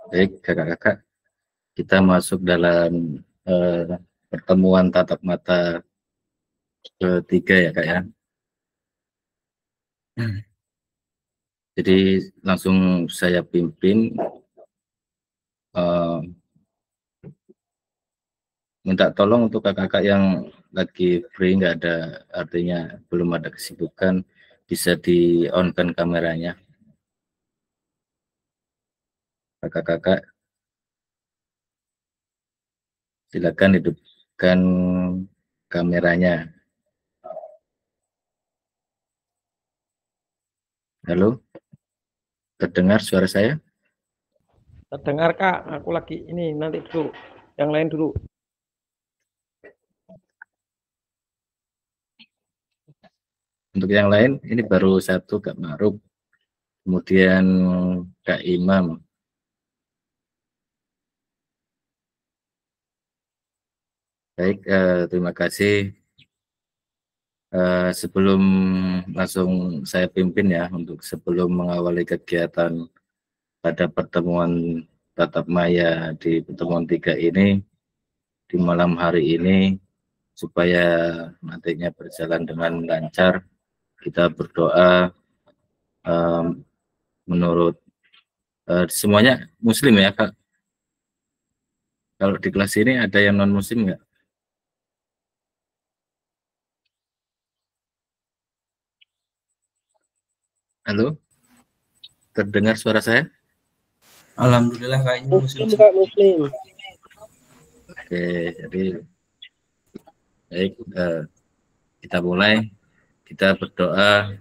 Baik, kakak-kakak, kita masuk dalam eh, pertemuan tatap mata ketiga ya kak ya. Jadi langsung saya pimpin, eh, minta tolong untuk kakak-kakak yang lagi free, nggak ada, artinya belum ada kesibukan, bisa di on kan kameranya. Kakak-kakak silakan hidupkan kameranya. Halo, terdengar suara saya? Terdengar Kak, aku lagi ini nanti dulu, yang lain dulu. Untuk yang lain, ini baru satu Kak Ma'ruf, kemudian Kak Imam. Baik, terima kasih. Sebelum langsung saya pimpin ya, untuk sebelum mengawali kegiatan pada pertemuan tatap maya di pertemuan tiga ini, di malam hari ini, supaya nantinya berjalan dengan lancar, kita berdoa, eh, menurut semuanya muslim ya Kak. Kalau di kelas ini ada yang non muslim nggak? Halo, terdengar suara saya? Alhamdulillah kayaknya Muslim Kak, Muslim. Oke, jadi baik, kita mulai. Kita berdoa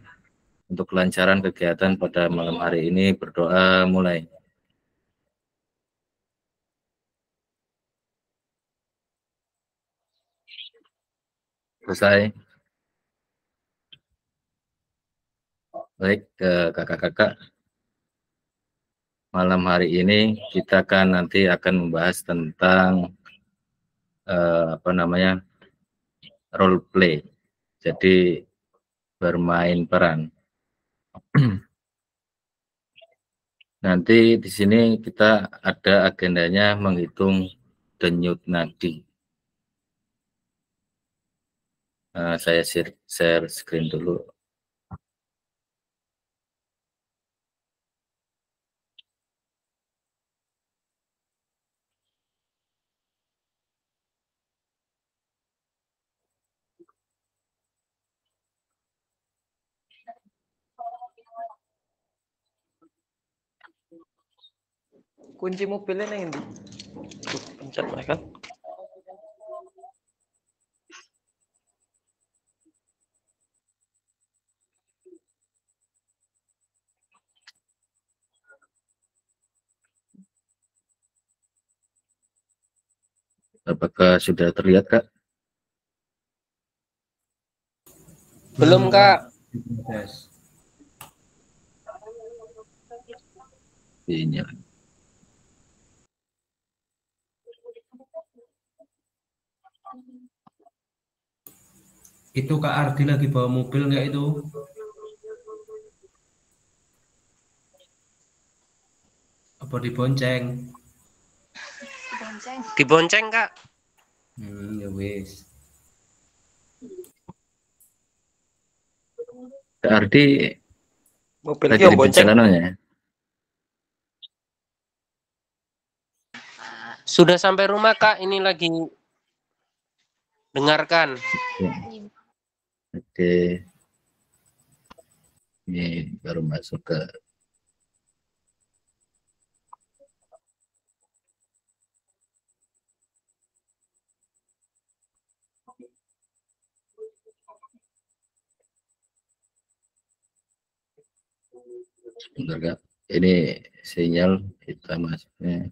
untuk kelancaran kegiatan pada malam hari ini. Berdoa mulai. Selesai. Baik, kakak-kakak, malam hari ini kita kan nanti akan membahas tentang apa namanya, role play. Jadi bermain peran. Nanti di sini kita ada agendanya menghitung denyut nadi. Saya share screen dulu. Kunci mobilnya yang di pencet mereka. Apakah sudah terlihat, Kak? Belum Kak. Ini. Itu Kak Ardi lagi bawa mobil nggak itu? Apa dibonceng? Dibonceng Kak. Ya wis. Kak Ardi Mobil lagi yang di bonceng. perjalanan ya? Sudah sampai rumah Kak, ini lagi dengarkan. Ya. Oke. Ini baru masuk ke sebentar, Kak. Ini sinyal kita masuknya.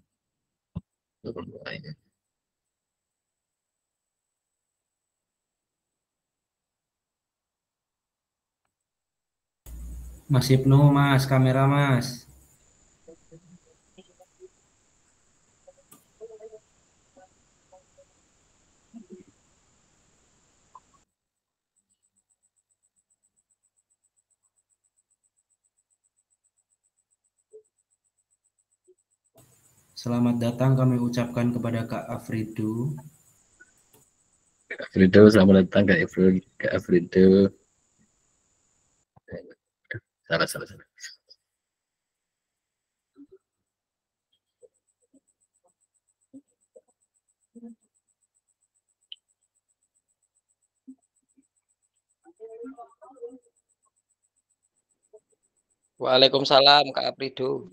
Mas Ibnu, Mas, kamera Mas. Selamat datang kami ucapkan kepada Kak Afrido. Afrido, selamat datang Kak Afrido. Salah. Waalaikumsalam Kak Aprido.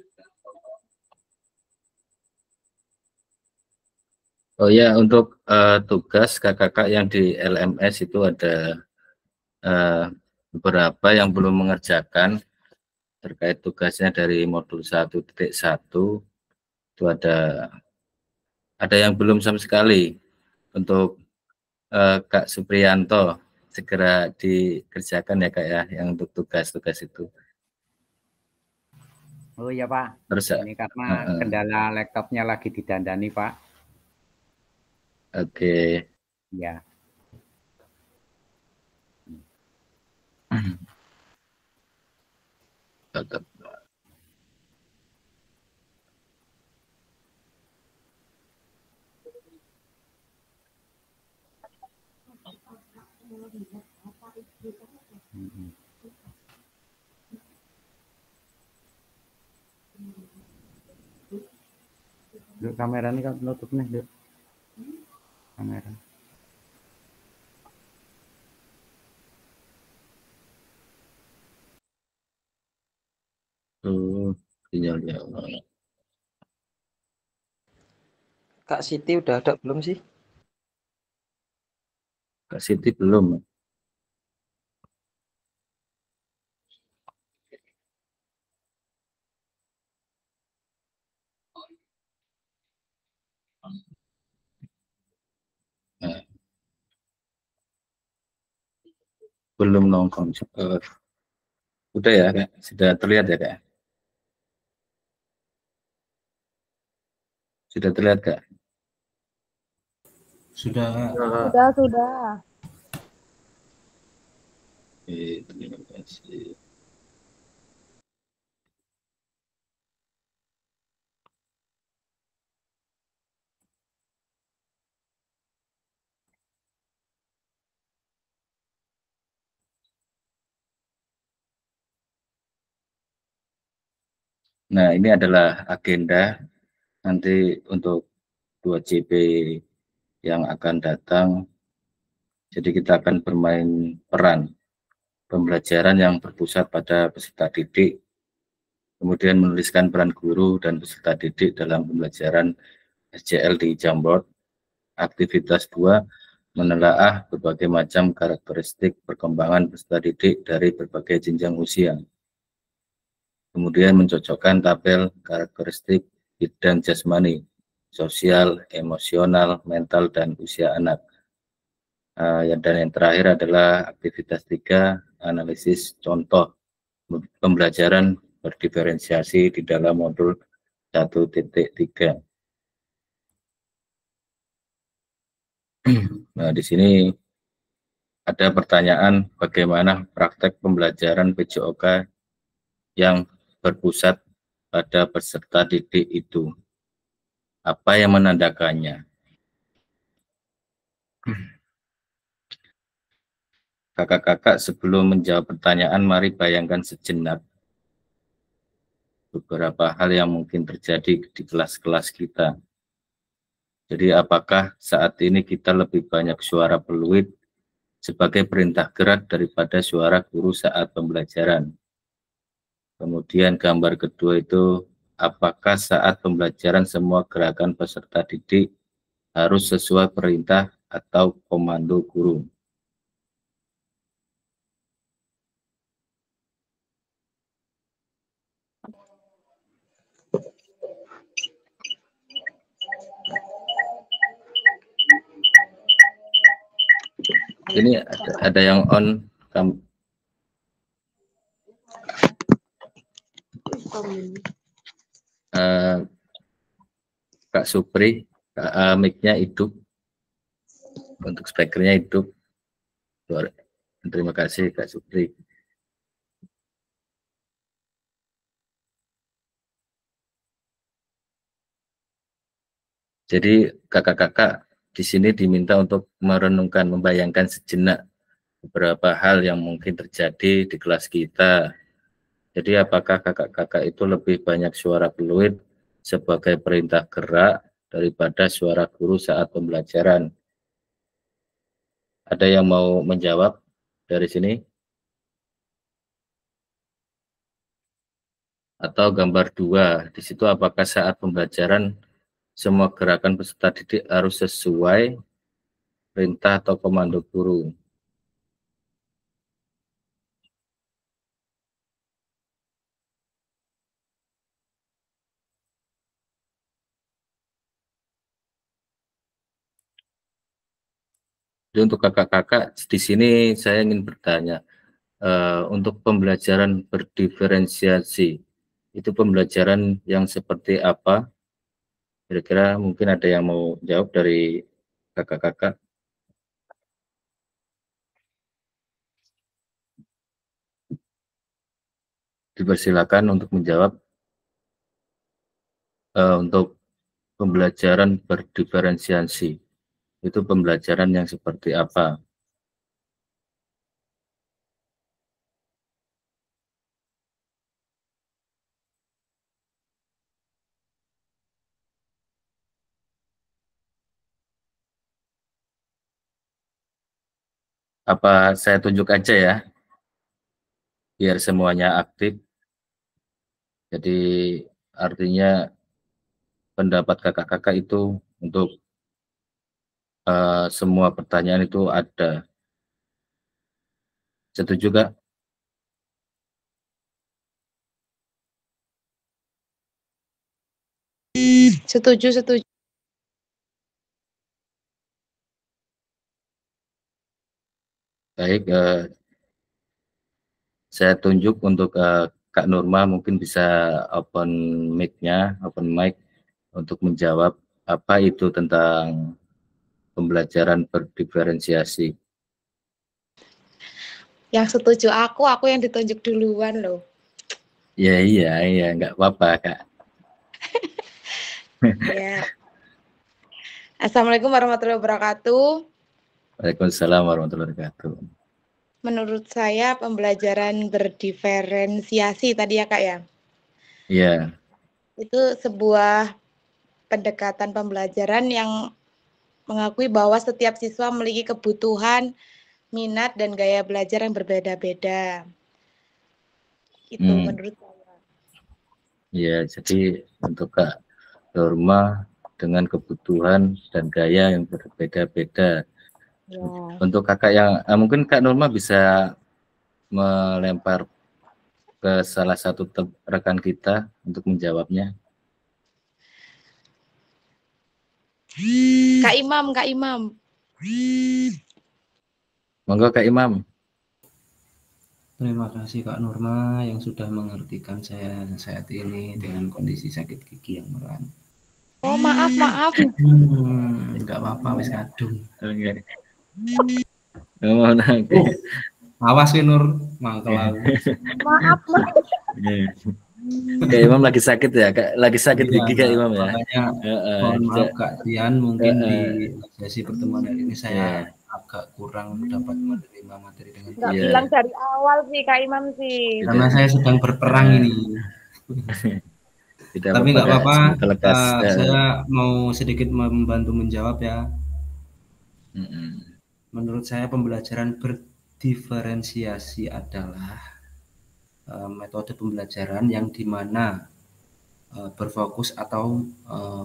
Oh ya, untuk tugas kakak-kakak yang di LMS itu ada beberapa yang belum mengerjakan terkait tugasnya dari modul 1.1. Itu ada yang belum sama sekali. Untuk Kak Supriyanto segera dikerjakan ya Kak ya, yang untuk tugas-tugas itu. Oh iya Pak, Terus ini karena kendala laptopnya lagi didandani Pak. Oke. Ya. Tetap. Duk, kamera ini kan nutup nih, Duk. Kamera. Sinyalnya. Kak Siti udah ada belum sih? Kak Siti belum. Nah, belum nongkrong. Udah ya Kak? Sudah terlihat ya Kak? Sudah terlihat Kak? Sudah. Sudah. Terima kasih. Nah, ini adalah agenda nanti untuk 2CP yang akan datang. Jadi kita akan bermain peran pembelajaran yang berpusat pada peserta didik, kemudian menuliskan peran guru dan peserta didik dalam pembelajaran SJL di Jamboard. Aktivitas 2, menelaah berbagai macam karakteristik perkembangan peserta didik dari berbagai jenjang usia. Kemudian mencocokkan tabel karakteristik bidang jasmani, sosial, emosional, mental, dan usia anak. Dan yang terakhir adalah aktivitas 3, analisis contoh pembelajaran berdiferensiasi di dalam modul 1.3. Nah, di sini ada pertanyaan bagaimana praktek pembelajaran PJOK yang berpusat pada peserta didik itu. Apa yang menandakannya? Kakak-kakak, sebelum menjawab pertanyaan, mari bayangkan sejenak beberapa hal yang mungkin terjadi di kelas-kelas kita. Jadi apakah saat ini kita lebih banyak suara peluit sebagai perintah gerak daripada suara guru saat pembelajaran? Kemudian gambar kedua itu, apakah saat pembelajaran semua gerakan peserta didik harus sesuai perintah atau komando guru? Ini ada yang on Kak Supri, mic-nya hidup, untuk speakernya hidup. Terima kasih Kak Supri. Jadi kakak-kakak di sini diminta untuk merenungkan, membayangkan sejenak beberapa hal yang mungkin terjadi di kelas kita. Jadi apakah kakak-kakak itu lebih banyak suara fluid sebagai perintah gerak daripada suara guru saat pembelajaran? Ada yang mau menjawab dari sini? Atau gambar 2, di situ apakah saat pembelajaran semua gerakan peserta didik harus sesuai perintah atau komando guru? Jadi untuk kakak-kakak di sini saya ingin bertanya, untuk pembelajaran berdiferensiasi, itu pembelajaran yang seperti apa? Kira-kira mungkin ada yang mau jawab dari kakak-kakak? Dipersilakan untuk menjawab. Untuk pembelajaran berdiferensiasi, itu pembelajaran yang seperti apa? Apa saya tunjuk aja ya, biar semuanya aktif. Jadi artinya pendapat kakak-kakak itu untuk semua pertanyaan itu ada. Setuju Kak? Setuju, setuju. Baik, saya tunjuk untuk Kak Nurma, mungkin bisa open mic-nya, open mic untuk menjawab apa itu tentang pembelajaran berdiferensiasi. Yang setuju aku yang ditunjuk duluan loh. Ya iya, nggak apa-apa Kak. Ya. Assalamualaikum warahmatullahi wabarakatuh. Waalaikumsalam warahmatullahi wabarakatuh. Menurut saya pembelajaran berdiferensiasi tadi ya Kak ya. Iya. Itu sebuah pendekatan pembelajaran yang mengakui bahwa setiap siswa memiliki kebutuhan, minat, dan gaya belajar yang berbeda-beda. Itu menurut saya. Ya, jadi untuk Kak Norma dengan kebutuhan dan gaya yang berbeda-beda. Ya. Untuk kakak yang mungkin Kak Norma bisa melempar ke salah satu rekan kita untuk menjawabnya. Kak Imam. Monggo Kak Imam. Terima kasih Kak Nurma yang sudah mengertikan saya saat ini dengan kondisi sakit gigi yang meran. Oh maaf. Enggak apa-apa, wis kadung. Oke. Oh, nanti. Awas ya Nur, mangkel aku. Maaf. Kak Imam lagi sakit ya, Kak? Lagi sakit gigi Kak Imam ya? Makanya mohon maaf Kak Dian, mungkin di sesi pertemuan hari ini saya agak kurang dapat menerima materi dengan Nggak bilang dari awal sih Kak Imam sih. karena saya sedang berperang ini. Tapi nggak apa-apa, saya mau sedikit membantu menjawab ya. Menurut saya pembelajaran berdiferensiasi adalah metode pembelajaran yang dimana berfokus atau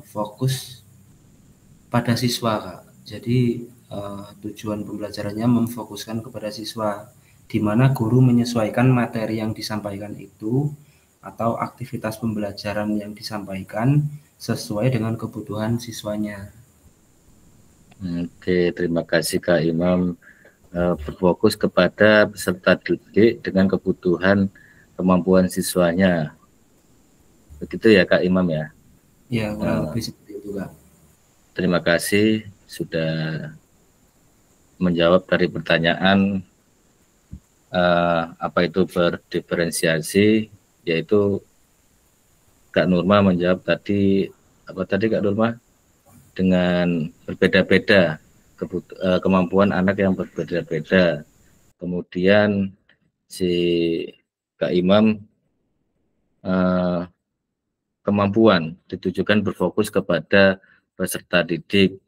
fokus pada siswa Kak. Jadi tujuan pembelajarannya memfokuskan kepada siswa, di mana guru menyesuaikan materi yang disampaikan itu atau aktivitas pembelajaran yang disampaikan sesuai dengan kebutuhan siswanya. Oke, terima kasih Kak Imam. Berfokus kepada peserta didik dengan kebutuhan kemampuan siswanya. Begitu ya Kak Imam ya? Ya, kurang lebih seperti itu Kak. Terima kasih sudah menjawab dari pertanyaan apa itu berdiferensiasi, yaitu Kak Nurma menjawab tadi, apa tadi Kak Nurma? dengan berbeda-beda, kemampuan anak yang berbeda-beda. Kemudian si Kak Imam kemampuan ditujukan berfokus kepada peserta didik.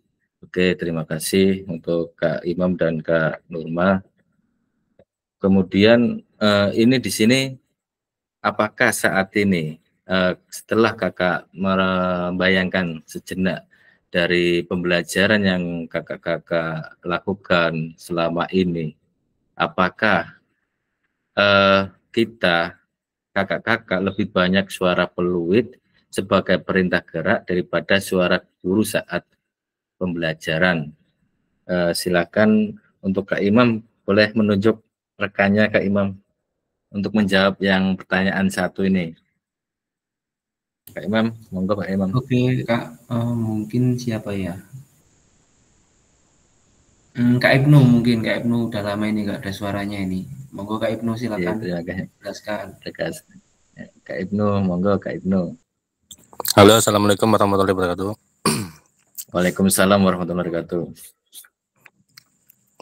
Oke, terima kasih untuk Kak Imam dan Kak Nurma. Kemudian ini di sini, apakah saat ini setelah kakak membayangkan sejenak dari pembelajaran yang kakak-kakak lakukan selama ini, apakah kita kakak-kakak lebih banyak suara peluit sebagai perintah gerak daripada suara guru saat pembelajaran? Silakan untuk Kak Imam, boleh menunjuk rekannya Kak Imam untuk menjawab yang pertanyaan satu ini. Kak Imam, monggo Kak Imam. Oke Kak, mungkin siapa ya? Kak Ibnu mungkin, Kak Ibnu udah lama ini nggak ada suaranya ini. Monggo Kak Ibnu silakan jelaskan. Kak Ibnu, monggo Kak Ibnu. Halo, assalamualaikum warahmatullahi wabarakatuh. Waalaikumsalam warahmatullahi wabarakatuh.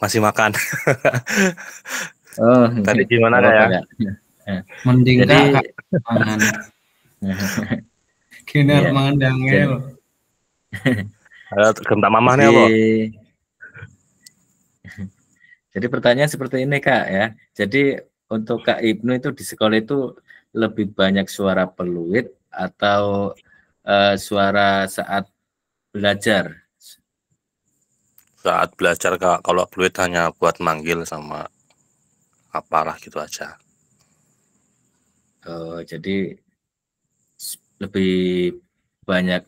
Masih makan. Oh, tadi gimana Kak ya? Mending Jadi, Kak mangan. Kinar Iya. mangan dangel. Gempa mamah nih apa? Jadi pertanyaan seperti ini Kak ya. Jadi untuk Kak Ibnu itu di sekolah itu lebih banyak suara peluit atau suara saat belajar? Saat belajar Kak, kalau peluit hanya buat manggil sama apalah gitu aja. Jadi lebih banyak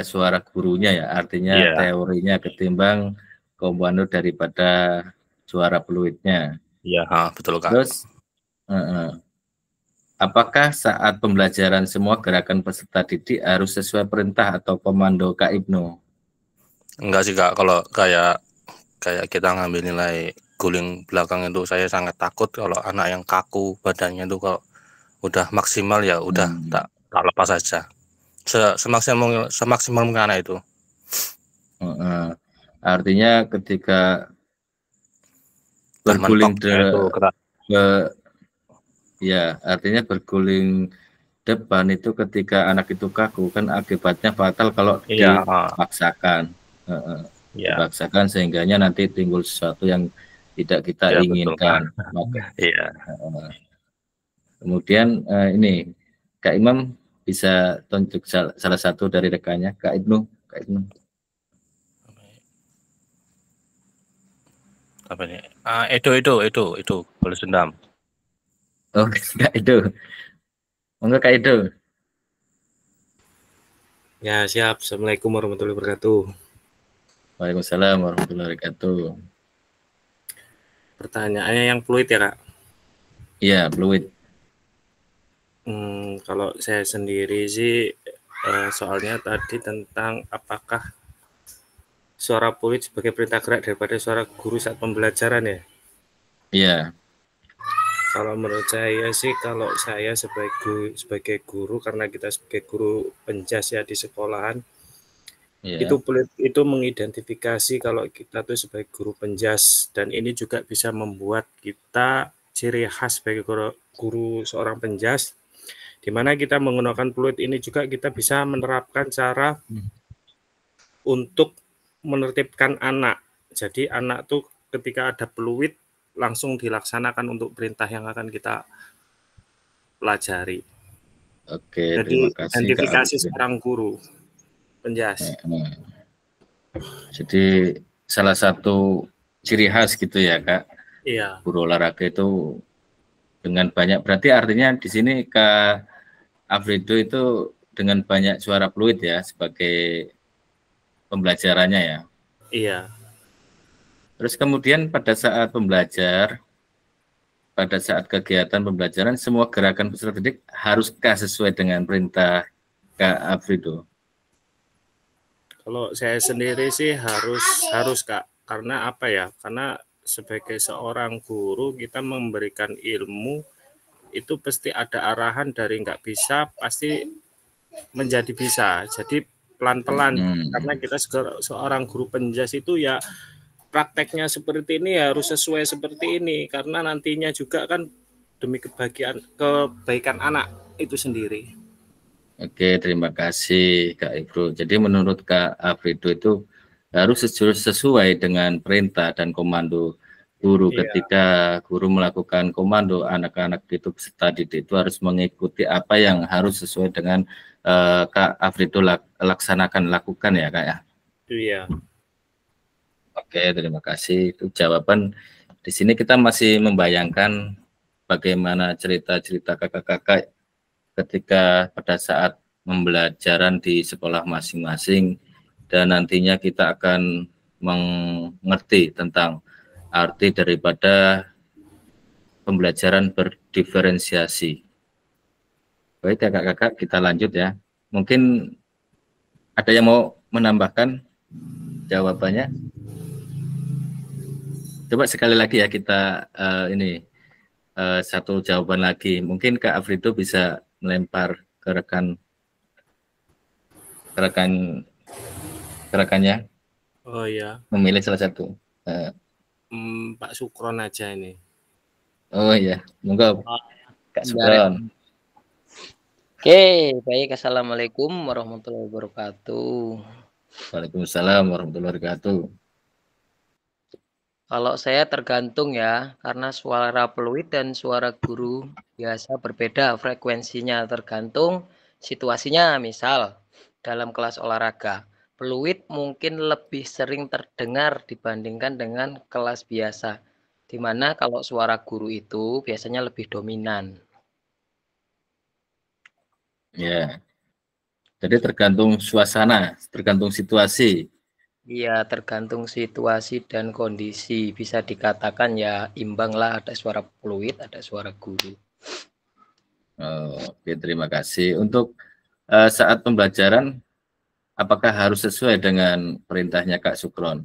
suara gurunya ya, artinya teorinya ketimbang komando daripada suara peluitnya. Iya, betul Kak. Terus apakah saat pembelajaran semua gerakan peserta didik harus sesuai perintah atau komando Kak Ibnu? Enggak sih Kak, kalau kayak kita ngambil nilai guling belakang itu saya sangat takut kalau anak yang kaku badannya itu kalau udah maksimal ya udah tak lepas saja. Semaksimal mungkin anak itu. Artinya ketika berguling artinya berguling depan itu ketika anak itu kaku kan akibatnya fatal kalau dipaksakan. Dipaksakan sehingganya nanti timbul sesuatu yang tidak kita inginkan. Kemudian ini Kak Imam bisa tunjuk salah satu dari rekannya, Kak Ibnu. Apa ini? Itu balas dendam. Oh, Kak Edo. Monggo Kak Edo. Ya, siap. Assalamualaikum warahmatullahi wabarakatuh. Waalaikumsalam warahmatullahi wabarakatuh. Pertanyaannya yang fluid ya, Kak? Iya, fluid. Kalau saya sendiri sih soalnya tadi tentang apakah suara fluid sebagai perintah gerak daripada suara guru saat pembelajaran ya? Iya. Kalau menurut saya sih, kalau saya sebagai guru, karena kita sebagai guru penjas ya di sekolahan, itu mengidentifikasi kalau kita tuh sebagai guru penjas, dan ini juga bisa membuat kita ciri khas sebagai guru seorang penjas, di mana kita menggunakan fluid ini juga kita bisa menerapkan cara untuk menertibkan anak. Jadi anak tuh ketika ada fluid langsung dilaksanakan untuk perintah yang akan kita pelajari. Oke, jadi terima kasih. Identifikasi seorang guru penjas. Jadi salah satu ciri khas gitu ya Kak. Iya. Guru olahraga itu dengan banyak, berarti artinya di sini Kak Afrido itu dengan banyak suara fluid ya sebagai pembelajarannya ya. Iya. Terus kemudian pada saat kegiatan pembelajaran, semua gerakan peserta didik haruskah sesuai dengan perintah Kak Afrido? Kalau saya sendiri sih harus Kak, karena apa ya? Karena sebagai seorang guru kita memberikan ilmu itu pasti ada arahan dari nggak bisa pasti menjadi bisa. Jadi pelan-pelan karena kita seorang guru penjas itu ya prakteknya seperti ini harus sesuai seperti ini karena nantinya juga kan demi kebaikan anak itu sendiri. Oke, terima kasih Kak Ibro. Jadi menurut Kak Afrido itu harus sesuai dengan perintah dan komando guru. Ketika guru melakukan komando, anak-anak itu peserta didik itu harus mengikuti apa yang harus sesuai dengan Kak Afrido lakukan ya Kak ya. Iya. Oke, terima kasih. Itu jawaban. Di sini kita masih membayangkan bagaimana cerita-cerita kakak-kakak ketika pada saat pembelajaran di sekolah masing-masing, dan nantinya kita akan mengerti tentang arti daripada pembelajaran berdiferensiasi. Baik kakak-kakak, kita lanjut ya. Mungkin ada yang mau menambahkan jawabannya? Coba sekali lagi ya kita satu jawaban lagi. Mungkin Kak Afrido bisa melempar ke rekannya. Oh ya. Memilih salah satu. Pak Sukron aja ini. Oh iya, monggo Kak Sukron. Oke, baik. Assalamualaikum warahmatullahi wabarakatuh. Waalaikumsalam warahmatullahi wabarakatuh. Kalau saya tergantung ya, karena suara peluit dan suara guru biasa berbeda frekuensinya, tergantung situasinya. Misal dalam kelas olahraga, peluit mungkin lebih sering terdengar dibandingkan dengan kelas biasa, di mana kalau suara guru itu biasanya lebih dominan. Ya, jadi tergantung suasana, tergantung situasi. Iya, tergantung situasi dan kondisi. Bisa dikatakan ya imbang lah, ada suara peluit, ada suara guru. Oke, terima kasih. Untuk saat pembelajaran, apakah harus sesuai dengan perintahnya Kak Sukron?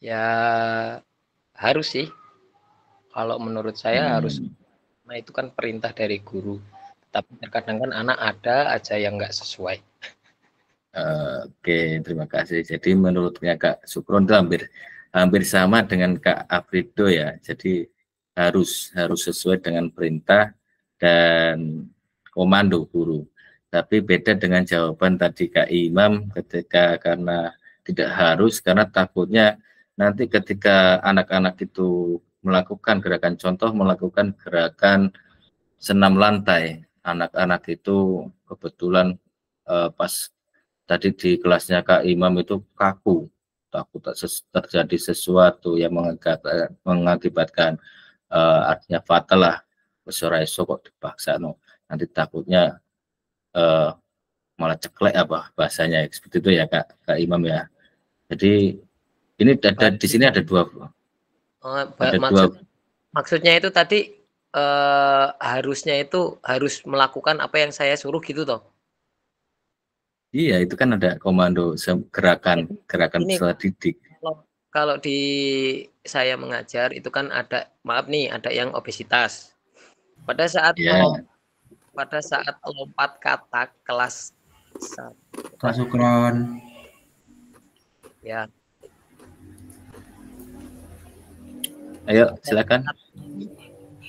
Ya, harus sih. Kalau menurut saya harus. Nah, itu kan perintah dari guru. Tapi terkadang kan anak ada aja yang nggak sesuai. Oke, terima kasih. Jadi menurutnya Kak Sukron itu hampir sama dengan Kak Afrido ya. Jadi harus sesuai dengan perintah dan komando guru. Tapi beda dengan jawaban tadi Kak Imam ketika karena tidak harus, karena takutnya nanti ketika anak-anak itu melakukan melakukan gerakan senam lantai, anak-anak itu kebetulan pas tadi di kelasnya Kak Imam itu kaku, takut terjadi sesuatu yang mengakibatkan artinya fatal lah. Besok kok dipaksa nanti takutnya malah ceklek apa bahasanya seperti itu ya Kak Imam ya. Jadi ini ada di sini ada dua. Maksudnya itu tadi harusnya itu harus melakukan apa yang saya suruh gitu toh. Iya, itu kan ada komando gerakan peserta didik. Kalau di saya mengajar itu kan ada, maaf nih, ada yang obesitas. Pada saat lompat kata kelas Kak Sukron. Ya. Ayo, silakan.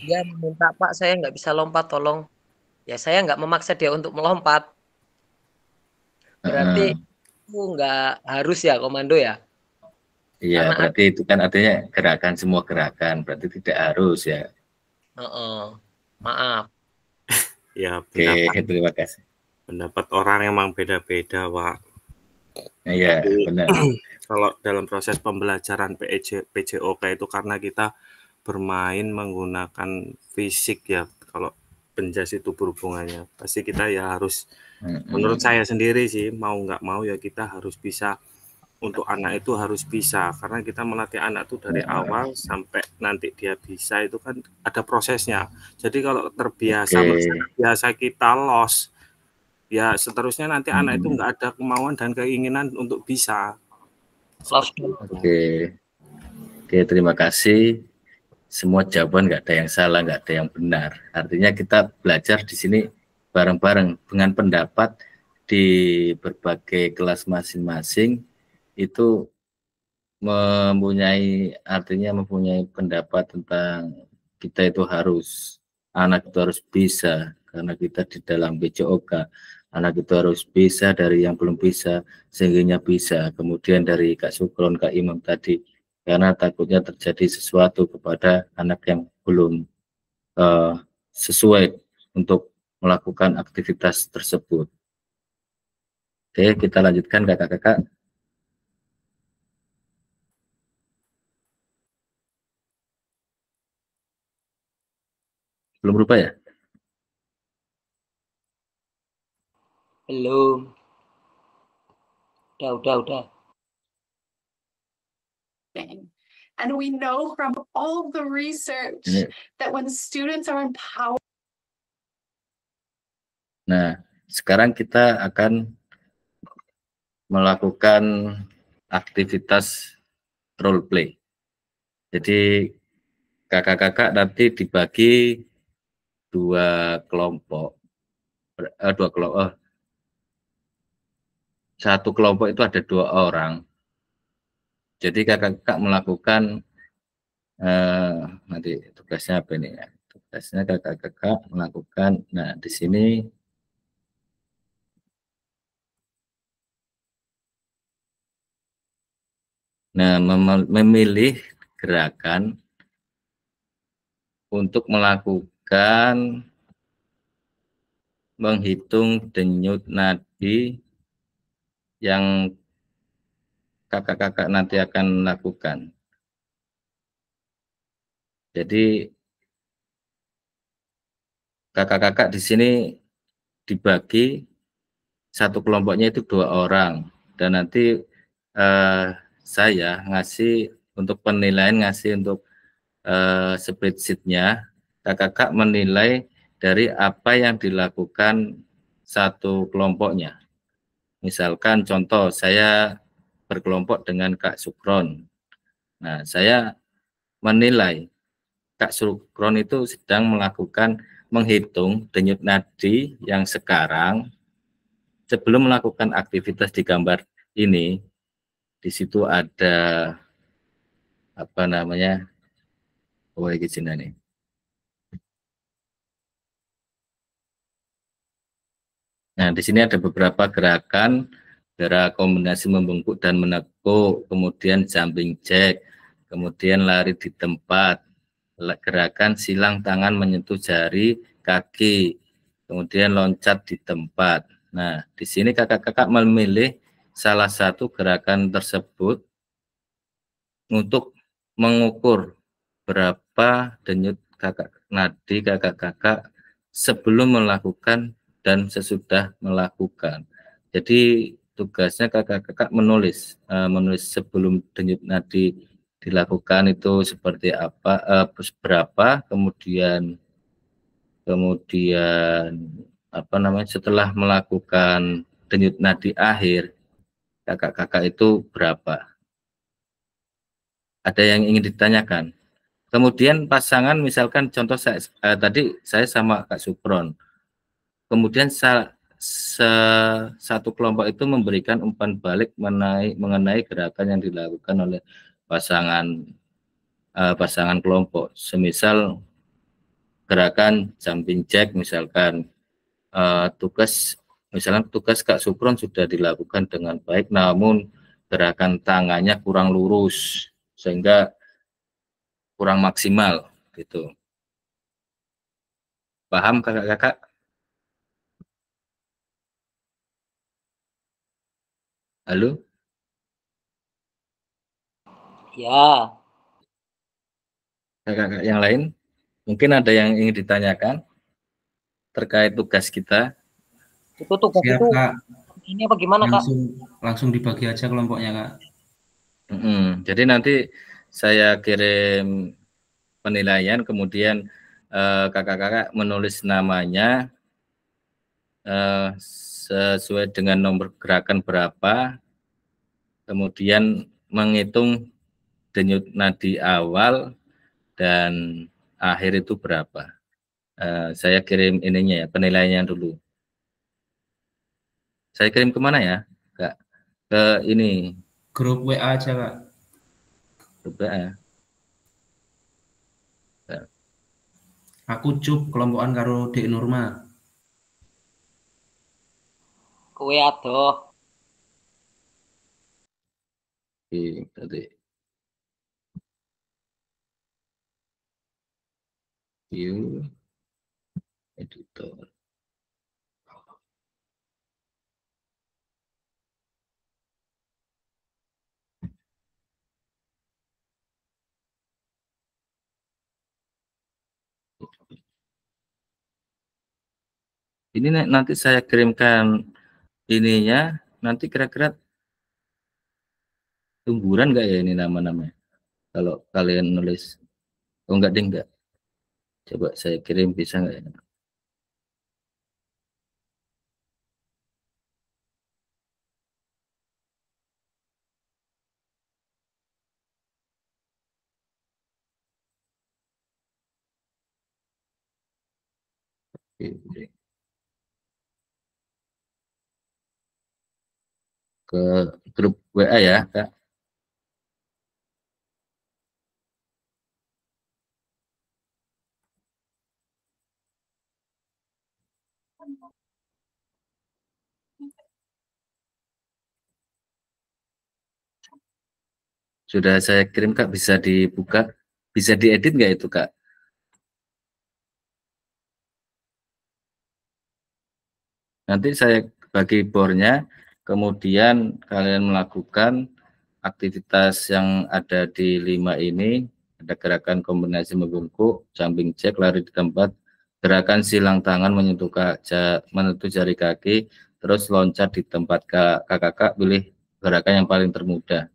Dia meminta, Pak, saya nggak bisa lompat, tolong. Ya, saya nggak memaksa dia untuk melompat. Berarti itu nggak harus ya komando ya? Iya, berarti itu kan artinya semua gerakan, berarti tidak harus ya. Maaf. Ya, Oke, terima kasih. Pendapat orang emang beda-beda, Pak. Iya, benar. Kalau dalam proses pembelajaran PJOK itu karena kita bermain menggunakan fisik ya, kalau penjas itu berhubungannya, pasti kita ya harus, menurut saya sendiri sih, mau nggak mau ya kita harus bisa, untuk anak itu harus bisa, karena kita melatih anak itu dari awal sampai nanti dia bisa itu kan ada prosesnya. Jadi kalau terbiasa kita los, ya seterusnya nanti anak itu nggak ada kemauan dan keinginan untuk bisa. Oke, terima kasih. Semua jawaban nggak ada yang salah, nggak ada yang benar. Artinya kita belajar di sini bareng-bareng dengan pendapat di berbagai kelas masing-masing itu mempunyai pendapat tentang kita itu harus, anak itu harus bisa karena kita di dalam BCOK, anak itu harus bisa dari yang belum bisa sehingga bisa. Kemudian dari Kak Sukron, Kak Imam tadi, karena takutnya terjadi sesuatu kepada anak yang belum sesuai untuk melakukan aktivitas tersebut. Oke, kita lanjutkan kakak-kakak. Belum berubah ya? Belum. Udah. And we know from all the research that when students are empowered. Nah, sekarang kita akan melakukan aktivitas role play. Jadi kakak-kakak nanti dibagi dua kelompok. Satu kelompok itu ada 2 orang. Jadi kakak-kakak melakukan nanti tugasnya apa ini ya? Tugasnya kakak-kakak melakukan. Nah, di sini memilih gerakan untuk melakukan menghitung denyut nadi yang kakak-kakak nanti akan lakukan. Jadi kakak-kakak di sini dibagi, satu kelompoknya itu 2 orang, dan nanti saya ngasih untuk penilaian, ngasih untuk spreadsheet-nya, kakak-kakak menilai dari apa yang dilakukan satu kelompoknya. Misalkan contoh, saya berkelompok dengan Kak Sukron. Nah, saya menilai Kak Sukron itu sedang melakukan menghitung denyut nadi yang sekarang sebelum melakukan aktivitas di gambar ini. Di situ ada apa namanya? nih. Nah, di sini ada beberapa gerakan, gerak kombinasi membungkuk dan menekuk, kemudian jumping jack, kemudian lari di tempat, gerakan silang tangan menyentuh jari kaki, kemudian loncat di tempat. Nah, di sini kakak-kakak memilih salah satu gerakan tersebut untuk mengukur berapa denyut nadi kakak-kakak sebelum melakukan dan sesudah melakukan. Jadi tugasnya kakak-kakak menulis sebelum denyut nadi dilakukan itu seperti apa, berapa, kemudian apa namanya, setelah melakukan denyut nadi akhir kakak-kakak itu berapa. Ada yang ingin ditanyakan? Kemudian pasangan, misalkan contoh tadi saya sama Kak Sukron, kemudian satu kelompok itu memberikan umpan balik mengenai gerakan yang dilakukan oleh pasangan kelompok. Semisal gerakan jumping jack, misalkan tugas Kak Sukron sudah dilakukan dengan baik, namun gerakan tangannya kurang lurus sehingga kurang maksimal gitu. Paham kakak-kakak? Halo? Ya. Kakak-kakak yang lain, mungkin ada yang ingin ditanyakan terkait tugas kita? Itu tugas Siap, itu Kak. ini apa gimana, Kak? Langsung dibagi aja kelompoknya, Kak. Jadi nanti saya kirim penilaian, kemudian kakak-kakak menulis namanya sesuai dengan nomor gerakan berapa, kemudian menghitung denyut nadi awal dan akhir itu berapa. Saya kirim ininya ya, penilaiannya dulu. Saya kirim kemana ya, Kak? Ke ini. Grup WA aja, Kak. Grup WA. Aku cuk kelompokan karo Dek Nurma. Kowe adoh. Tadi. View editor. Ini nanti saya kirimkan ininya, nanti kira-kira tumburan nggak ya ini nama-namanya? Kalau kalian nulis, oh enggak deh, enggak. Coba saya kirim, bisa nggak ya? Ke grup WA ya, Kak. Sudah saya kirim, Kak, bisa dibuka, bisa diedit nggak itu, Kak? Nanti saya bagi bornya, kemudian kalian melakukan aktivitas yang ada di 5 ini, ada gerakan kombinasi membungkuk, jumping jack, lari di tempat, gerakan silang tangan menyentuh jari kaki, terus loncat di tempat. Kakak pilih gerakan yang paling termudah.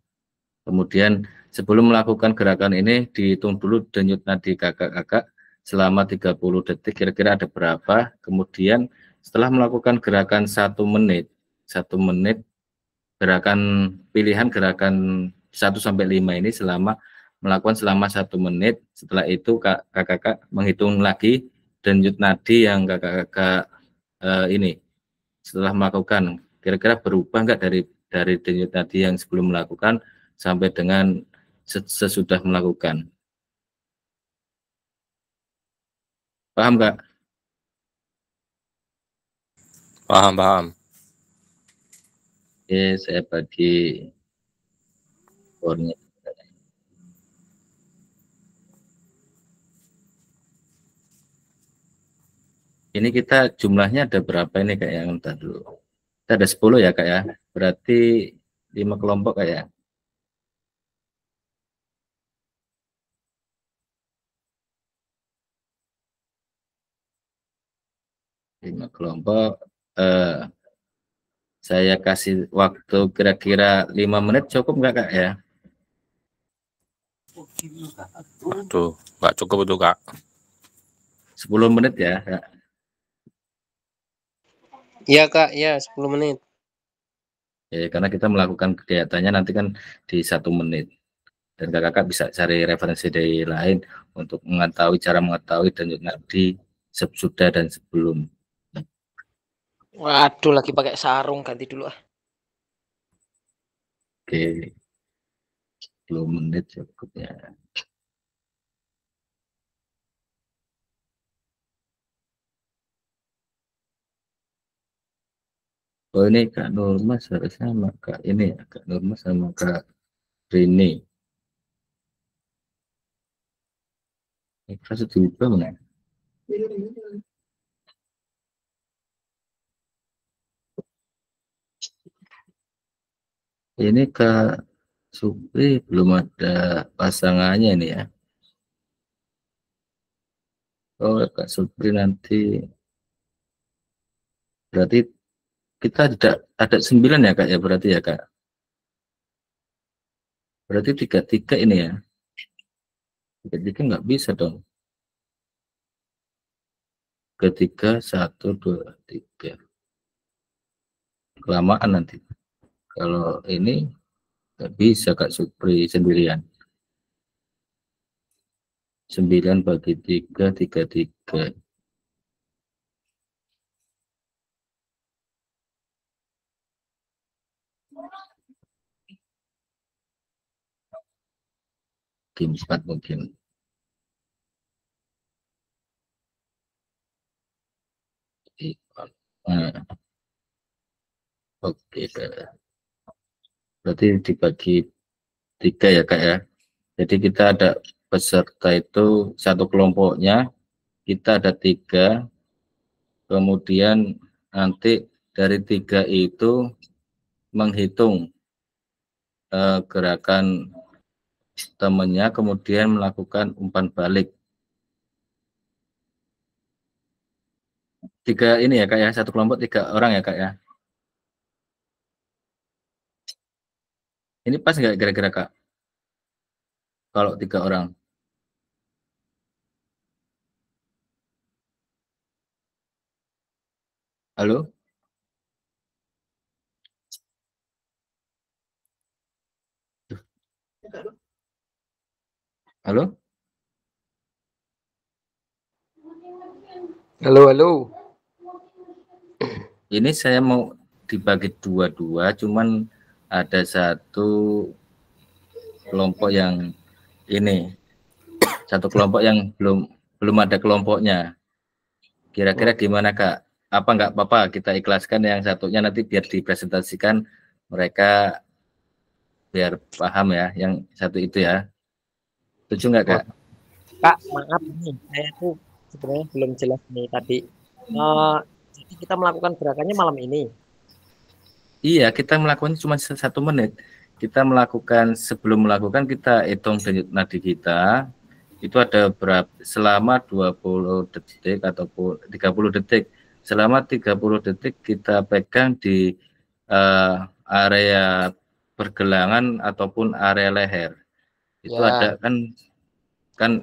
Kemudian sebelum melakukan gerakan ini, dihitung dulu denyut nadi kakak-kakak selama 30 detik, kira-kira ada berapa. Kemudian setelah melakukan gerakan 1 menit, gerakan pilihan gerakan 1-5 ini melakukan selama 1 menit. Setelah itu kakak-kakak menghitung lagi denyut nadi yang kakak-kakak ini setelah melakukan, kira-kira berubah enggak dari denyut nadi yang sebelum melakukan sampai dengan sesudah melakukan. Paham, Kak? Paham. Oke, saya bagi bornya. Ini kita jumlahnya ada berapa ini, Kak, yang entah dulu. Kita ada 10 ya, Kak ya. Berarti 5 kelompok, Kak ya. 5 kelompok. Saya kasih waktu kira-kira 5 menit, cukup nggak, Kak ya? Aduh, nggak cukup itu, Kak. 10 menit ya, Kak. Iya, Kak, ya 10 menit. Ya, karena kita melakukan kegiatannya nanti kan di 1 menit. Dan kakak bisa cari referensi dari lain untuk cara mengetahui denyut nadi sesudah dan sebelum. Waduh, lagi pakai sarung, ganti dulu ah. Oke. 10 menit cukup ya. Oh, ini Kak Nurma seharusnya sama Kak ini ya, Kak Nurma sama Kak Rini. Harus diubah mana? Ini Kak Supri belum ada pasangannya ini ya. Oh, Kak Supri nanti berarti kita tidak ada 9 ya, Kak ya, berarti ya, Kak. Berarti 3 ini ya. 3 nggak bisa dong. Ketiga 1 2 3. Kelamaan nanti. Kalau ini nggak bisa Kak Supri sendirian. 9 bagi 3, 3. Game 4 mungkin. Oke, berarti dibagi 3 ya Kak ya. Jadi kita ada peserta itu satu kelompoknya, kita ada 3, kemudian nanti dari 3 itu menghitung gerakan temannya, kemudian melakukan umpan balik. 3 ini ya Kak ya, satu kelompok 3 orang ya Kak ya. Ini pas nggak kira-kira Kak? Kalau 3 orang. Halo? Halo? Halo, halo. Ini saya mau dibagi 2-2, cuman ada satu kelompok yang ini, satu kelompok yang belum ada kelompoknya. Kira-kira gimana Kak? Apa nggak apa-apa kita ikhlaskan yang satunya nanti biar dipresentasikan mereka biar paham ya, yang satu itu ya. Setuju nggak Kak? Kak, maaf nih, saya tuh sebenarnya belum jelas nih tadi. Jadi kita melakukan gerakannya malam ini. Iya, kita melakukan cuma 1 menit. Kita melakukan, sebelum melakukan kita hitung denyut nadi kita. Itu ada berapa, selama 20 detik ataupun 30 detik. Selama 30 detik kita pegang di area pergelangan ataupun area leher. Itu ada kan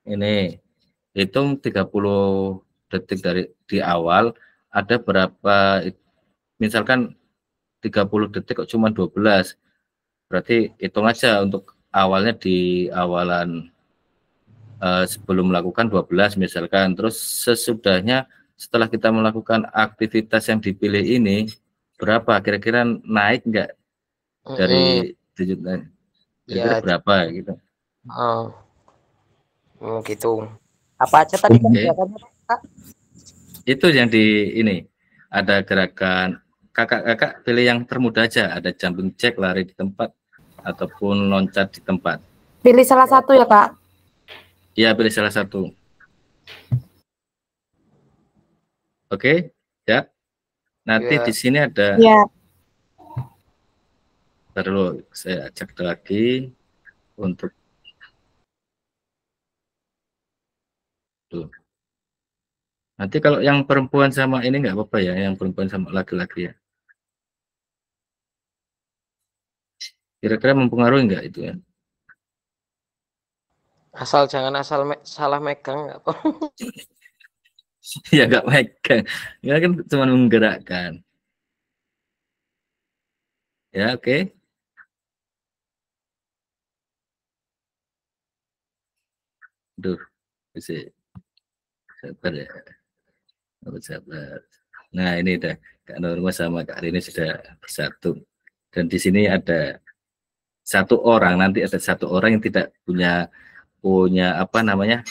ini hitung 30 detik dari di awal, ada berapa, misalkan 30 detik kok cuma 12. Berarti hitung aja untuk awalnya di awalan sebelum melakukan 12 misalkan, terus sesudahnya setelah kita melakukan aktivitas yang dipilih ini berapa, kira-kira naik enggak dari denyut nadi, kira-kira berapa gitu. Gitu. Apa aja tadi gerakannya Kak? Itu yang di ini ada gerakan, kakak pilih yang termudah aja, ada jumping jack, lari di tempat ataupun loncat di tempat. Pilih salah satu ya Kak. Iya, pilih salah satu. Oke, ya. Nanti di sini ada. Ya. Terus saya cek lagi untuk tuh. Nanti kalau yang perempuan sama ini nggak apa-apa ya, yang perempuan sama laki-laki ya. Kira-kira mempengaruhi nggak itu ya? Asal jangan salah megang nggak apa. Ya nggak megang, ya kan cuma menggerakkan. Ya oke. Duh, bisa sabar ya. Sabar. Nah ini udah Kak Norma sama Kak Rini sudah bersatu. Dan di sini ada 1 orang, nanti ada 1 orang yang tidak punya apa namanya,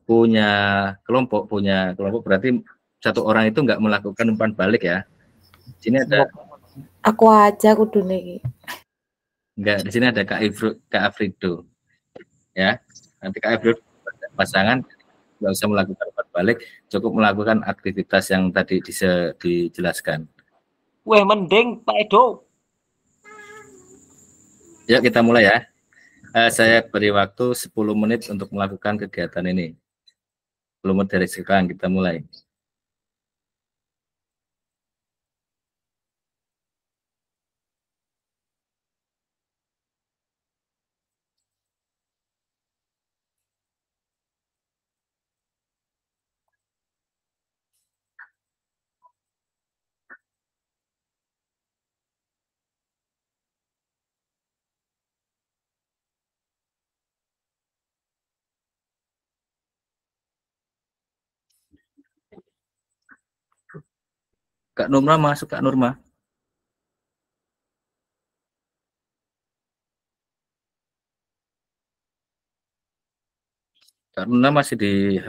punya kelompok berarti 1 orang itu nggak melakukan umpan balik ya. Di sini ada aku aja kudu nih. Enggak, di sini ada Kak Afrido. Ya. Nanti Kak Afrido pasangan nggak usah melakukan umpan balik, cukup melakukan aktivitas yang tadi dijelaskan. Weh, mending Pak Edo. Yuk kita mulai ya. Saya beri waktu 10 menit untuk melakukan kegiatan ini. 10 menit dari sekarang kita mulai. Kak Nurma masuk, Kak Nurma. Kak Nuna masih di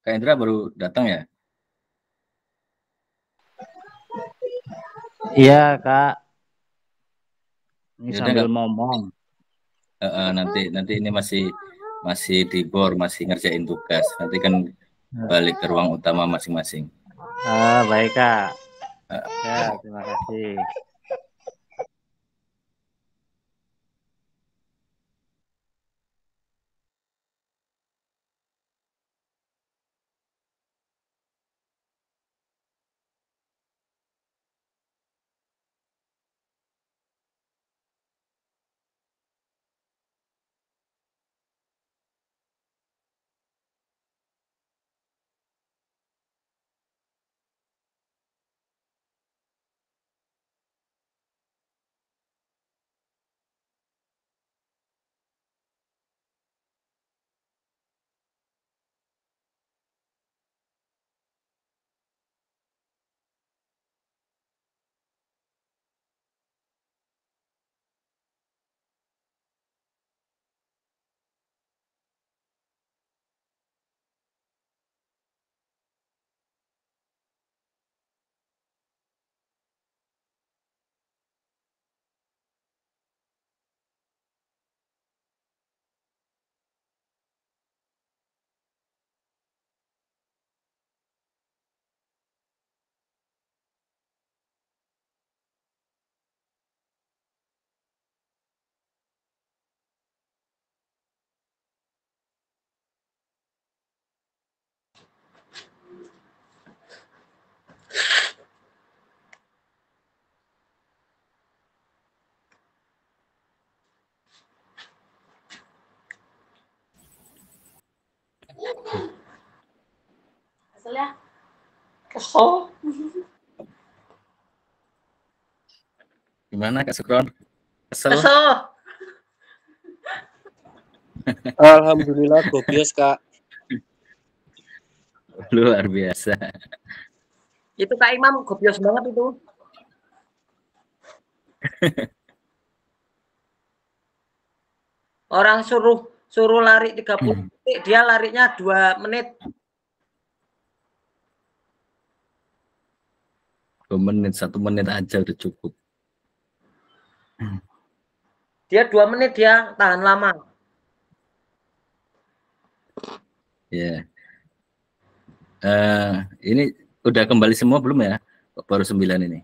Kak Indra baru datang ya? Iya, Kak. Ini Ya udah sambil nggak, ngomong. nanti ini masih di bor, masih ngerjain tugas. Nanti kan balik ke ruang utama masing-masing. Baik, Kak. Ya, terima kasih. Kesel ya? Kesel. Gimana Kak Sukron? Kesel? Alhamdulillah gobios, Kak. Luar biasa. Itu Kak Imam gobios banget itu. Orang suruh lari 30 detik, dia larinya 2 menit. 2 menit, 1 menit aja udah cukup. Dia 2 menit dia tahan lama. Ya. Ini udah kembali semua belum ya? Baru 9 ini.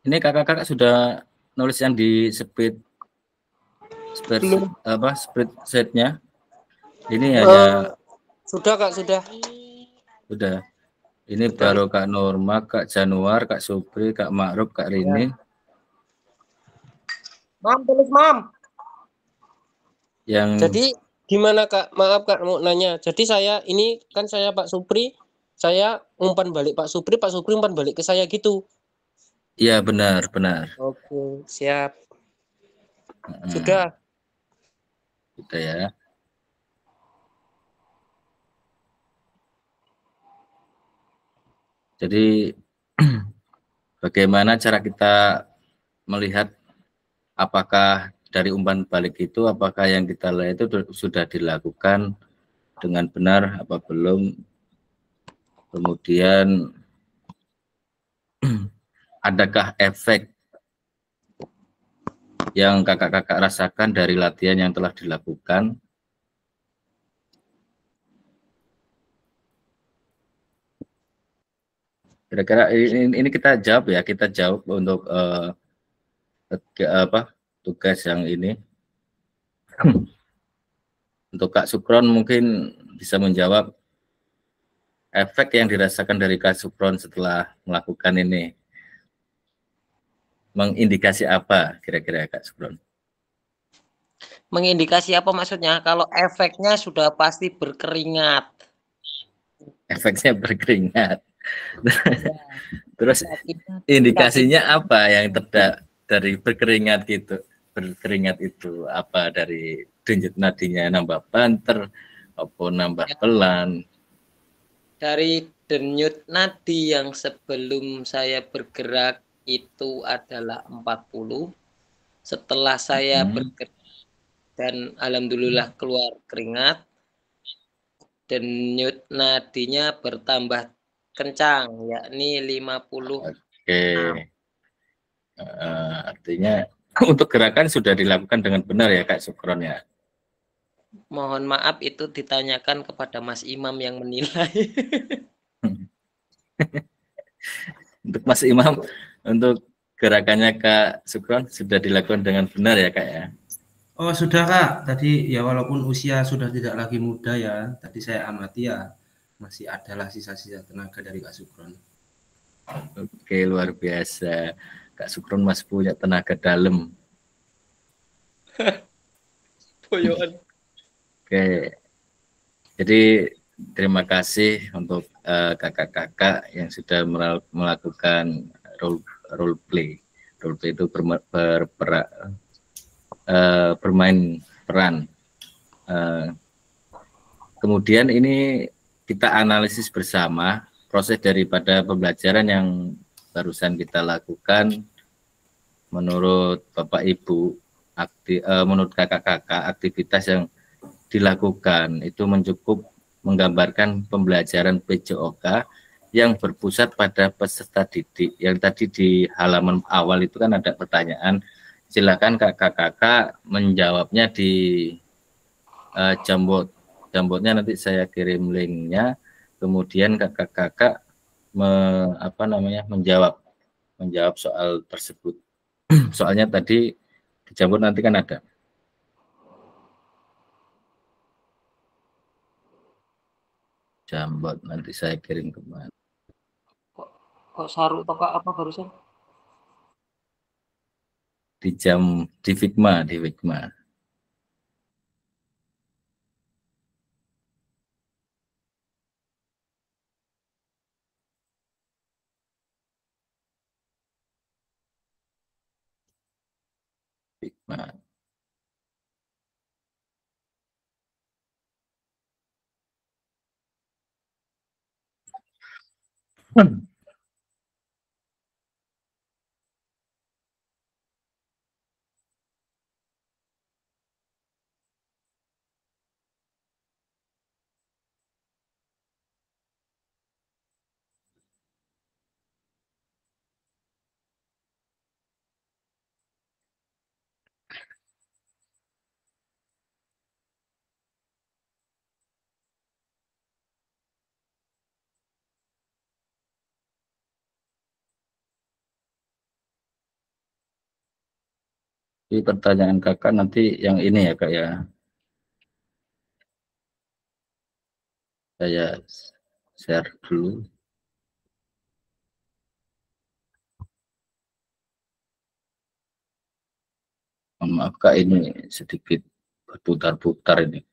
Ini kakak-kakak sudah nulis yang di spreadsheet-nya. Ini hanya Sudah, Kak, sudah. Sudah. Ini baru Kak Norma, Kak Januar, Kak Supri, Kak Ma'ruf, Kak Rini. Mam, tulis Mam. Jadi gimana Kak? Maaf Kak mau nanya. Jadi saya ini kan saya Pak Supri, saya umpan balik Pak Supri umpan balik ke saya gitu. Iya benar. Oke, siap. Sudah. Sudah ya. Jadi bagaimana cara kita melihat apakah dari umpan balik itu apakah yang kita lihat itu sudah dilakukan dengan benar apa belum, kemudian adakah efek yang kakak-kakak rasakan dari latihan yang telah dilakukan. Kira-kira ini kita jawab ya, kita jawab untuk tugas yang ini. Untuk Kak Sukron mungkin bisa menjawab efek yang dirasakan dari Kak Sukron setelah melakukan ini. Mengindikasi apa kira-kira Kak Sukron? Mengindikasi apa maksudnya? Kalau efeknya sudah pasti berkeringat. efeknya berkeringat. Terus indikasinya apa yang dari berkeringat gitu? Berkeringat itu apa? Dari denyut nadinya nambah banter, apa nambah pelan? Dari denyut nadi yang sebelum saya bergerak itu adalah 40. Setelah saya bergerak dan alhamdulillah keluar keringat, denyut nadinya bertambah kencang, yakni 50. Oke. Artinya untuk gerakan sudah dilakukan dengan benar ya Kak Sukron ya? Mohon maaf itu ditanyakan kepada Mas Imam yang menilai. Untuk Mas Imam, untuk gerakannya Kak Sukron sudah dilakukan dengan benar ya Kak ya? Oh sudah Kak, tadi ya walaupun usia sudah tidak lagi muda ya, tadi saya amati ya masih adalah sisa-sisa tenaga dari Kak Sukron. Oke, luar biasa. Kak Sukron masih punya tenaga dalam. Boyoan. Oke, jadi terima kasih untuk kakak-kakak yang sudah melakukan role play. Role play itu bermain peran. Kemudian ini kita analisis bersama proses daripada pembelajaran yang barusan kita lakukan. Menurut Bapak Ibu, menurut kakak-kakak, aktivitas yang dilakukan itu mencukup menggambarkan pembelajaran PJOK yang berpusat pada peserta didik. Yang tadi di halaman awal itu kan ada pertanyaan, silakan kakak-kakak menjawabnya di Jamboard. Jamboardnya nanti saya kirim linknya, kemudian kakak-kakak menjawab soal tersebut. Soalnya tadi di Jamboard nanti kan ada. Jamboard nanti saya kirim kemana? Kok Saru atau Kak apa barusan? Di Figma. Figma. Di pertanyaan kakak nanti yang ini ya Kak ya. Saya share dulu. Maaf Kak, ini sedikit berputar-putar ini.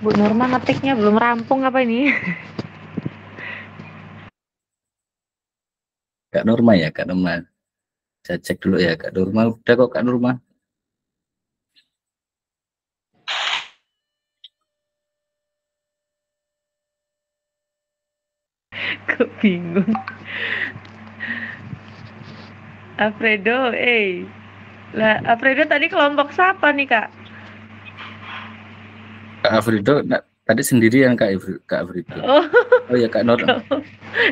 Bu Nurma ngetiknya belum rampung apa ini? Kak Nurma ya, Kak Nurma. Saya cek dulu ya, Kak Nurma. Udah kok Kak Nurma. Kok bingung. Alfredo, lah Alfredo tadi kelompok siapa nih Kak? Kak Alfredo tadi sendirian Kak Alfredo. Oh ya Kak Nur.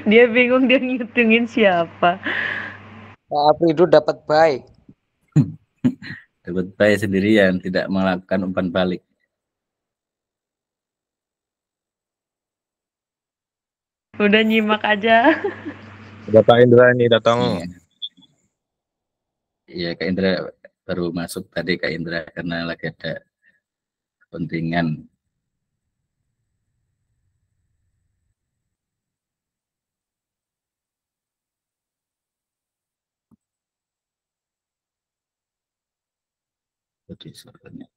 Dia bingung dia ngitungin siapa. Kak Alfredo dapat buy. Dapat buy sendirian, tidak melakukan umpan balik. Udah nyimak aja. Udah Pak Indra ini datang. Iya, Kak Indra baru masuk tadi, Kak Indra, karena lagi ada kepentingan. Jadi soalnya.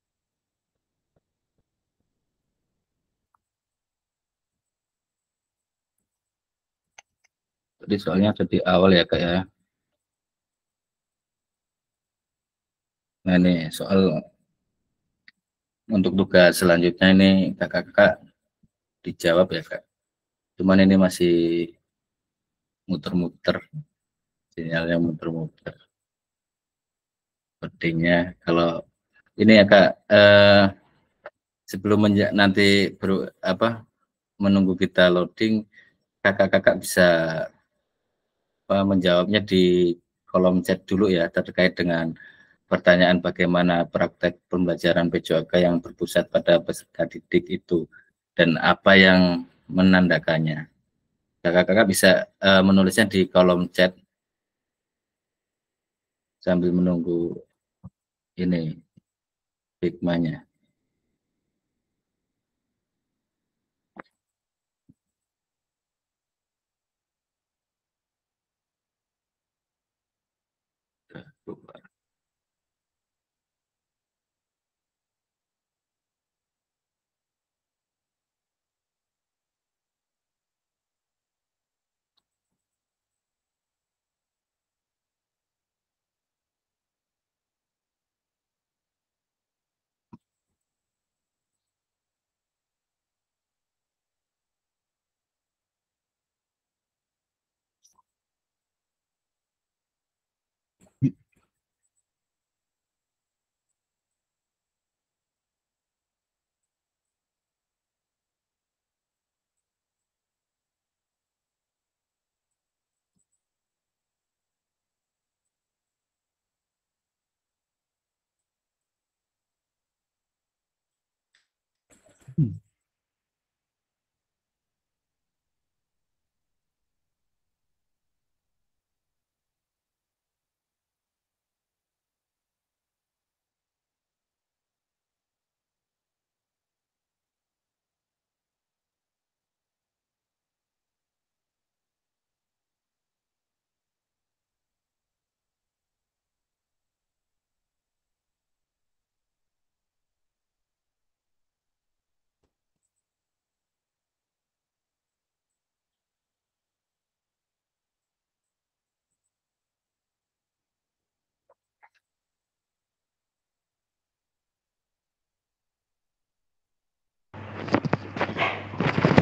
Jadi soalnya di awal ya, Kak ya. Nah ini soal untuk tugas selanjutnya ini kakak-kakak dijawab ya, Kak. Cuman ini masih muter-muter, sinyalnya muter-muter. Sepertinya kalau ini ya, Kak, sebelum nanti menunggu kita loading, kakak-kakak bisa menjawabnya di kolom chat dulu ya, terkait dengan pertanyaan bagaimana praktek pembelajaran PJOK yang berpusat pada peserta didik itu dan apa yang menandakannya. Kakak-kakak bisa menulisnya di kolom chat sambil menunggu ini hikmahnya.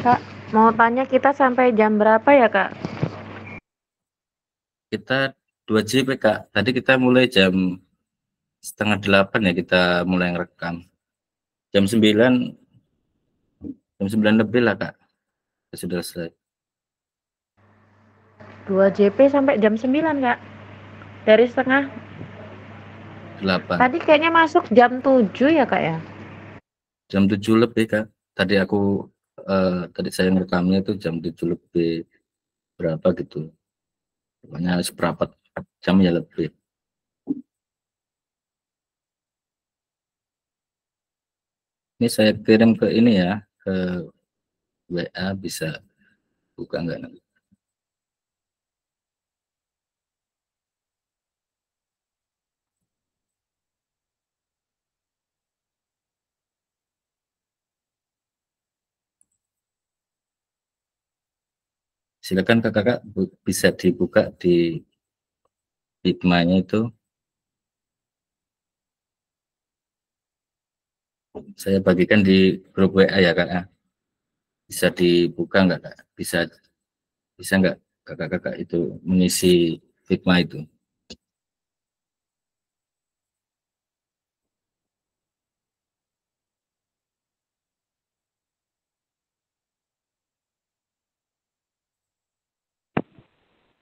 Kak, mau tanya kita sampai jam berapa ya, Kak? Kita 2 JP, Kak. Tadi kita mulai jam 7:30 ya, kita mulai ngerekam. Jam 9 lebih lah, Kak. Sudah selesai. 2 JP sampai jam 9, Kak. Dari setengah 8. Tadi kayaknya masuk jam 7 ya, Kak ya? Jam 7 lebih, Kak. Tadi saya ngerekamnya itu jam 7 lebih berapa gitu. Pokoknya seperempat jam ya lebih. Ini saya kirim ke ini ya, ke WA, bisa buka enggak nanti? Silakan kakak bisa dibuka di hikmahnya itu. Saya bagikan di grup WA ya, Kak. Bisa dibuka enggak, Kak? Bisa enggak kakak-kakak itu mengisi hikmah itu?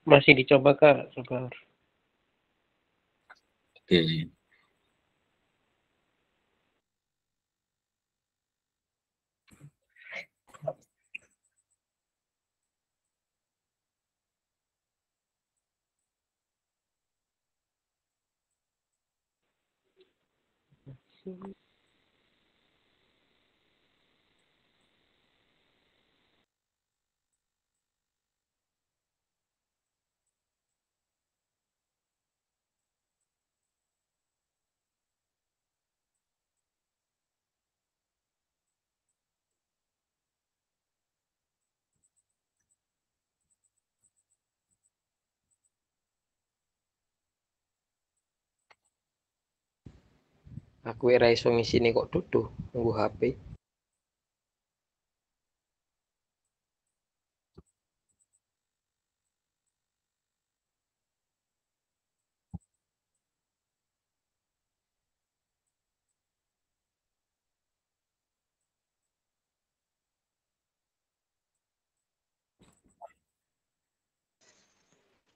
Masih dicoba Kak, sabar. Oke. Aku ora iso ngisini kok duduh nunggu HP.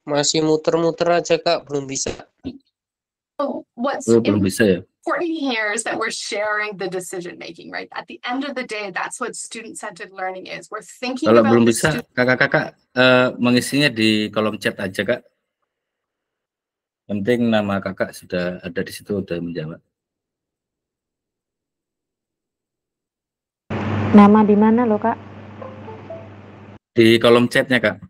Masih muter-muter aja Kak, belum bisa. What's belum bisa ya? important here is that we're sharing the decision making, right? At the end of the day, that's what student-centered learning is. We're thinking Kalau about belum the bisa, kakak-kakak mengisinya di kolom chat aja kak. Yang penting nama kakak sudah ada di situ, sudah menjawab. Nama di mana lo kak? Di kolom chatnya kak.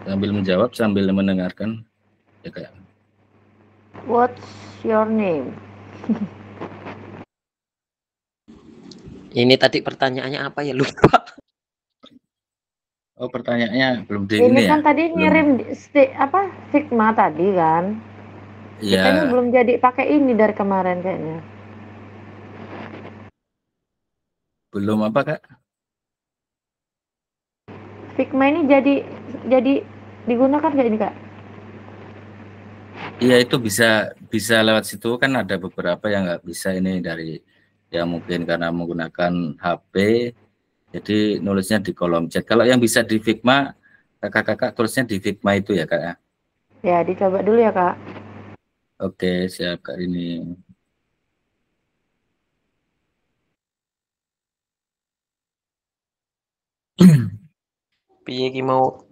Sambil menjawab, sambil mendengarkan. Ya kak. What's your name? Ini tadi pertanyaannya apa ya, lupa. Oh, pertanyaannya belum di Ini kan ya? tadi ngirim apa Figma tadi kan? Iya. Kita ini belum jadi pakai ini dari kemarin kayaknya. Belum apa kak? Figma ini jadi digunakan nggak ini kak? Iya itu bisa lewat situ, kan ada beberapa yang nggak bisa ini dari yang mungkin karena menggunakan HP, jadi nulisnya di kolom chat. Kalau yang bisa di Figma, kakak-kakak tulisnya di Figma itu ya kak ya? Ya dicoba dulu ya kak. Oke siap kak ini. Piye ki mau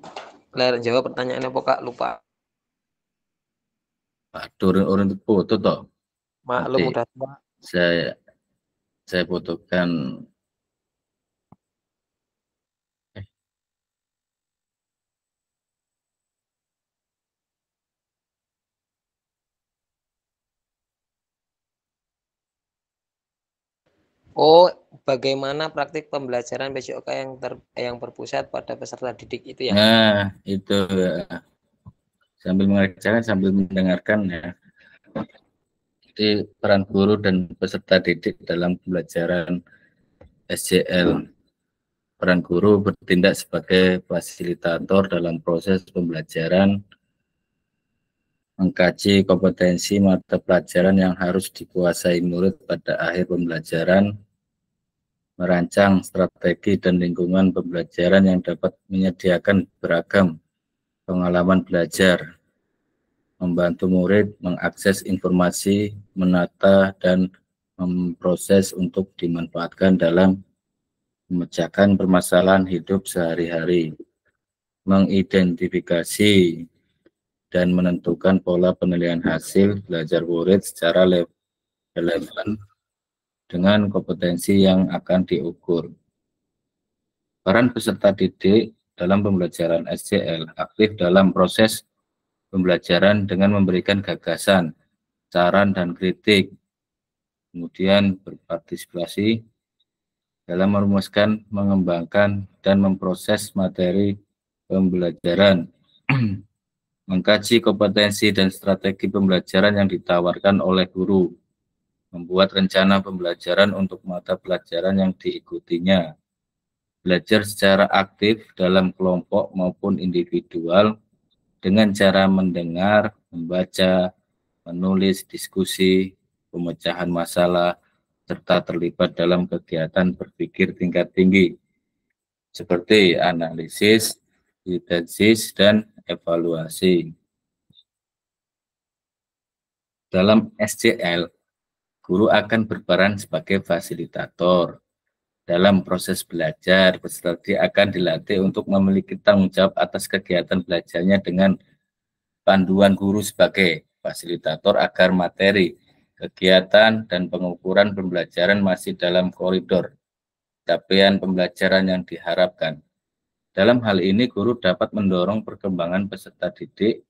ler jawab pertanyaannya apa kak, lupa. Turun foto toh. Maklum Nanti udah tua. Saya fotokan. Oh, bagaimana praktik pembelajaran PJOK yang berpusat pada peserta didik itu ya? Nah, itu sambil mengerjakan sambil mendengarkan ya. Jadi peran guru dan peserta didik dalam pembelajaran SJL. Peran guru bertindak sebagai fasilitator dalam proses pembelajaran, mengkaji kompetensi mata pelajaran yang harus dikuasai murid pada akhir pembelajaran, merancang strategi dan lingkungan pembelajaran yang dapat menyediakan beragam pengalaman belajar, membantu murid mengakses informasi, menata, dan memproses untuk dimanfaatkan dalam memecahkan permasalahan hidup sehari-hari, mengidentifikasi dan menentukan pola penilaian hasil belajar murid secara relevan dengan kompetensi yang akan diukur. Peran peserta didik dalam pembelajaran SJL aktif dalam proses pembelajaran dengan memberikan gagasan, saran, dan kritik, kemudian berpartisipasi dalam merumuskan, mengembangkan, dan memproses materi pembelajaran, mengkaji kompetensi dan strategi pembelajaran yang ditawarkan oleh guru, membuat rencana pembelajaran untuk mata pelajaran yang diikutinya, belajar secara aktif dalam kelompok maupun individual dengan cara mendengar, membaca, menulis, diskusi, pemecahan masalah, serta terlibat dalam kegiatan berpikir tingkat tinggi seperti analisis, sintesis, dan evaluasi. Dalam SCL, guru akan berperan sebagai fasilitator. Dalam proses belajar, peserta akan dilatih untuk memiliki tanggung jawab atas kegiatan belajarnya dengan panduan guru sebagai fasilitator agar materi, kegiatan, dan pengukuran pembelajaran masih dalam koridor capaian pembelajaran yang diharapkan. Dalam hal ini, guru dapat mendorong perkembangan peserta didik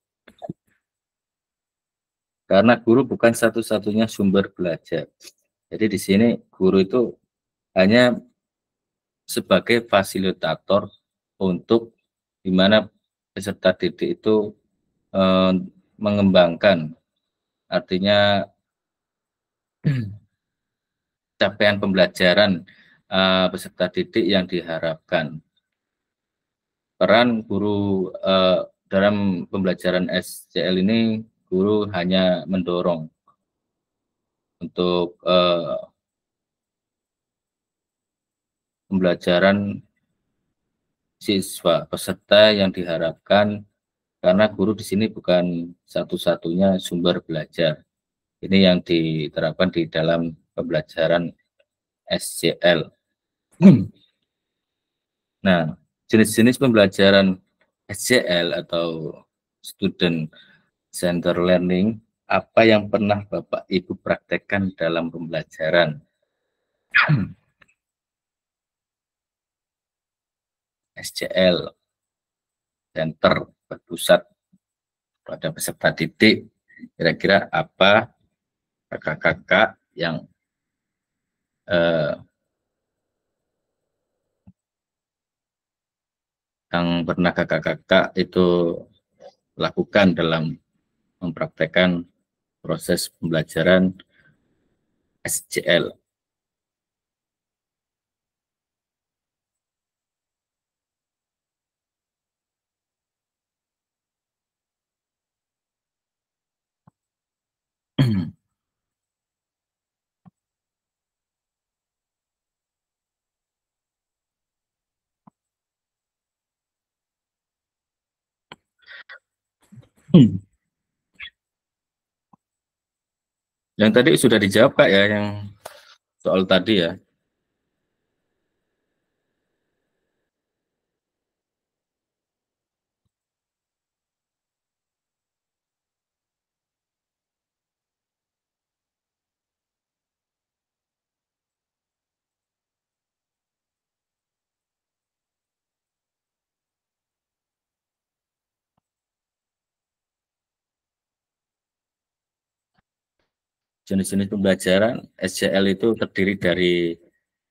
karena guru bukan satu-satunya sumber belajar. Jadi di sini guru itu hanya sebagai fasilitator untuk di mana peserta didik itu mengembangkan, artinya capaian pembelajaran peserta didik yang diharapkan. Peran guru dalam pembelajaran SCL ini, guru hanya mendorong untuk pembelajaran siswa peserta yang diharapkan, karena guru di sini bukan satu-satunya sumber belajar. Ini yang diterapkan di dalam pembelajaran SCL. Nah, jenis-jenis pembelajaran SCL atau Student Center Learning, apa yang pernah Bapak Ibu praktekkan dalam pembelajaran? SCL Center berpusat pada peserta didik, kira-kira apa kakak-kakak yang pernah kakak-kakak itu lakukan dalam mempraktekkan proses pembelajaran SCL. Yang tadi sudah dijawab Kak ya, yang soal tadi ya. Jenis-jenis pembelajaran SCL itu terdiri dari,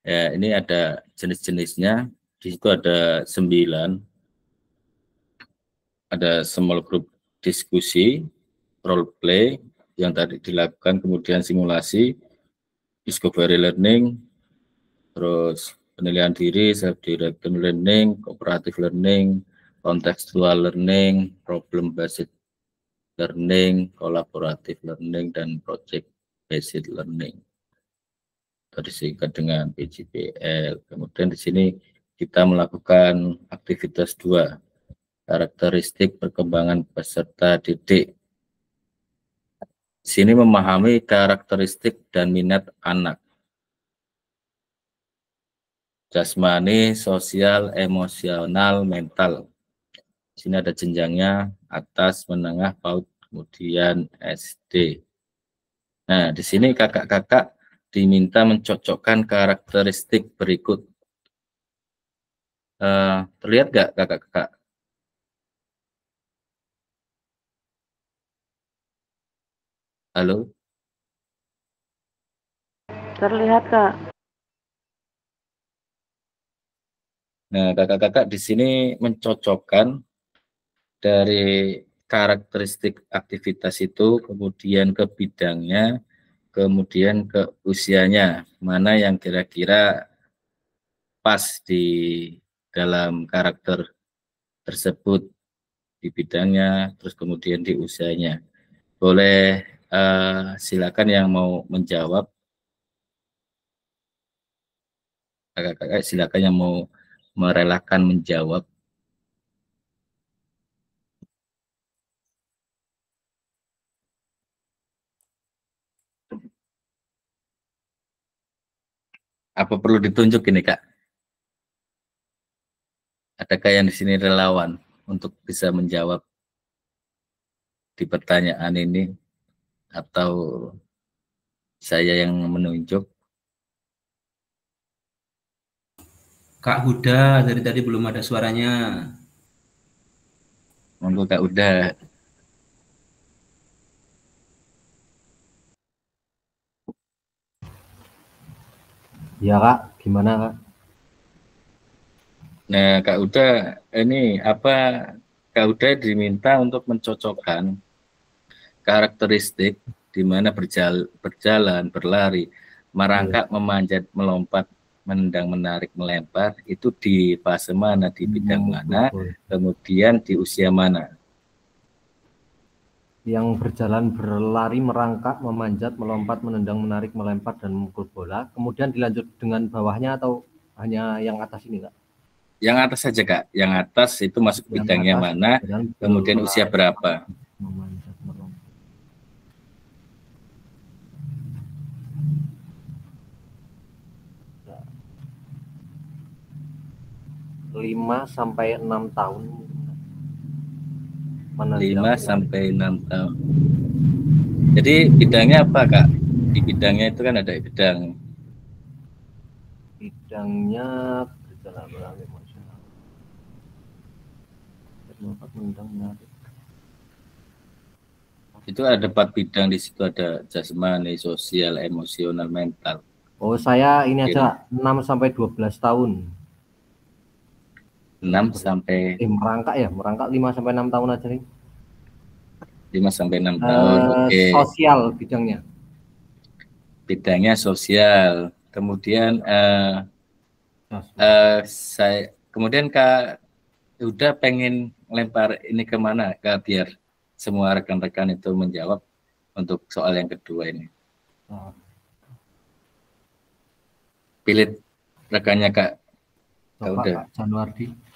ya ini ada jenis-jenisnya, di situ ada 9, ada small group diskusi, role play, yang tadi dilakukan, kemudian simulasi, discovery learning, terus penilaian diri, self-directed learning, cooperative learning, contextual learning, problem-based learning, collaborative learning, dan project based learning. Tadi disingkat dengan PJBL. Kemudian di sini kita melakukan aktivitas 2, karakteristik perkembangan peserta didik. Di sini memahami karakteristik dan minat anak. Jasmani, sosial, emosional, mental. Di sini ada jenjangnya, atas, menengah, PAUD, kemudian SD. Nah, di sini kakak-kakak diminta mencocokkan karakteristik berikut. Terlihat nggak kakak-kakak? Halo? Terlihat, Kak. Nah, kakak-kakak di sini mencocokkan dari karakteristik aktivitas itu, kemudian ke bidangnya, kemudian ke usianya, mana yang kira-kira pas di dalam karakter tersebut, di bidangnya, terus kemudian di usianya. Boleh silakan yang mau menjawab. Kakak-kakak silakan yang mau merelakan menjawab. Apa perlu ditunjuk ini, Kak? Adakah yang di sini relawan untuk bisa menjawab di pertanyaan ini, atau saya yang menunjuk? Kak Huda, dari tadi belum ada suaranya. Monggo Kak Huda. Ya Kak, gimana Kak? Nah Kak Huda, ini apa, Kak Huda diminta untuk mencocokkan karakteristik di mana berjalan, berlari, merangkak, memanjat, melompat, menendang, menarik, melempar, itu di fase mana, di bidang mana, kemudian di usia mana? Yang berjalan, berlari, merangkak, memanjat, melompat, menendang, menarik, melempar, dan memukul bola. Kemudian dilanjut dengan bawahnya atau hanya yang atas ini Kak? Yang atas saja Kak, yang atas itu masuk yang bidangnya atas, mana, kemudian usia berapa? Memanjat, melompat. 5 sampai 6 tahun. 5 sampai 6 tahun. Jadi bidangnya apa Kak? Di bidangnya itu kan ada bidangnya berjalan, berlari, melompat, menendang, menarik. Itu ada 4 bidang di situ, ada jasmani, sosial, emosional, mental. Oh, saya ini aja 6 sampai 12 tahun. 6 sampai merangkak ya, merangkak 5 sampai 6 tahun aja nih. 5 sampai 6 tahun. Oke. Sosial bidangnya. Bidangnya sosial. Kemudian kemudian Kak udah pengen lempar ini kemana Kak, biar semua rekan-rekan itu menjawab untuk soal yang kedua ini. Pilih rekannya Kak. Udah. Kak Januardi.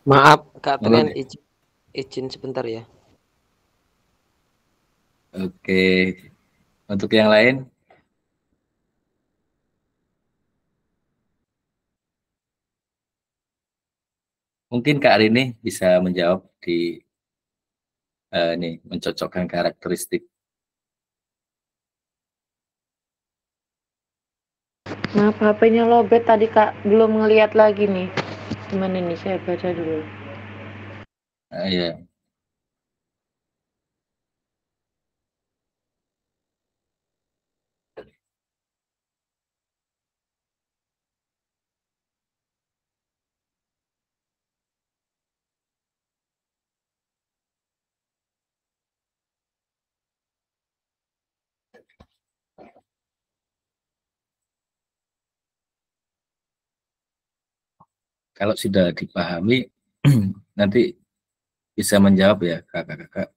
Maaf Kak, pengen izin sebentar ya. Oke. Untuk yang lain? Mungkin Kak Arini bisa menjawab di nih, mencocokkan karakteristik. Maaf, HP-nya lobet tadi Kak, belum ngelihat lagi nih. Gimana nih, saya baca dulu. Iya. Kalau sudah dipahami, nanti bisa menjawab ya kakak-kakak.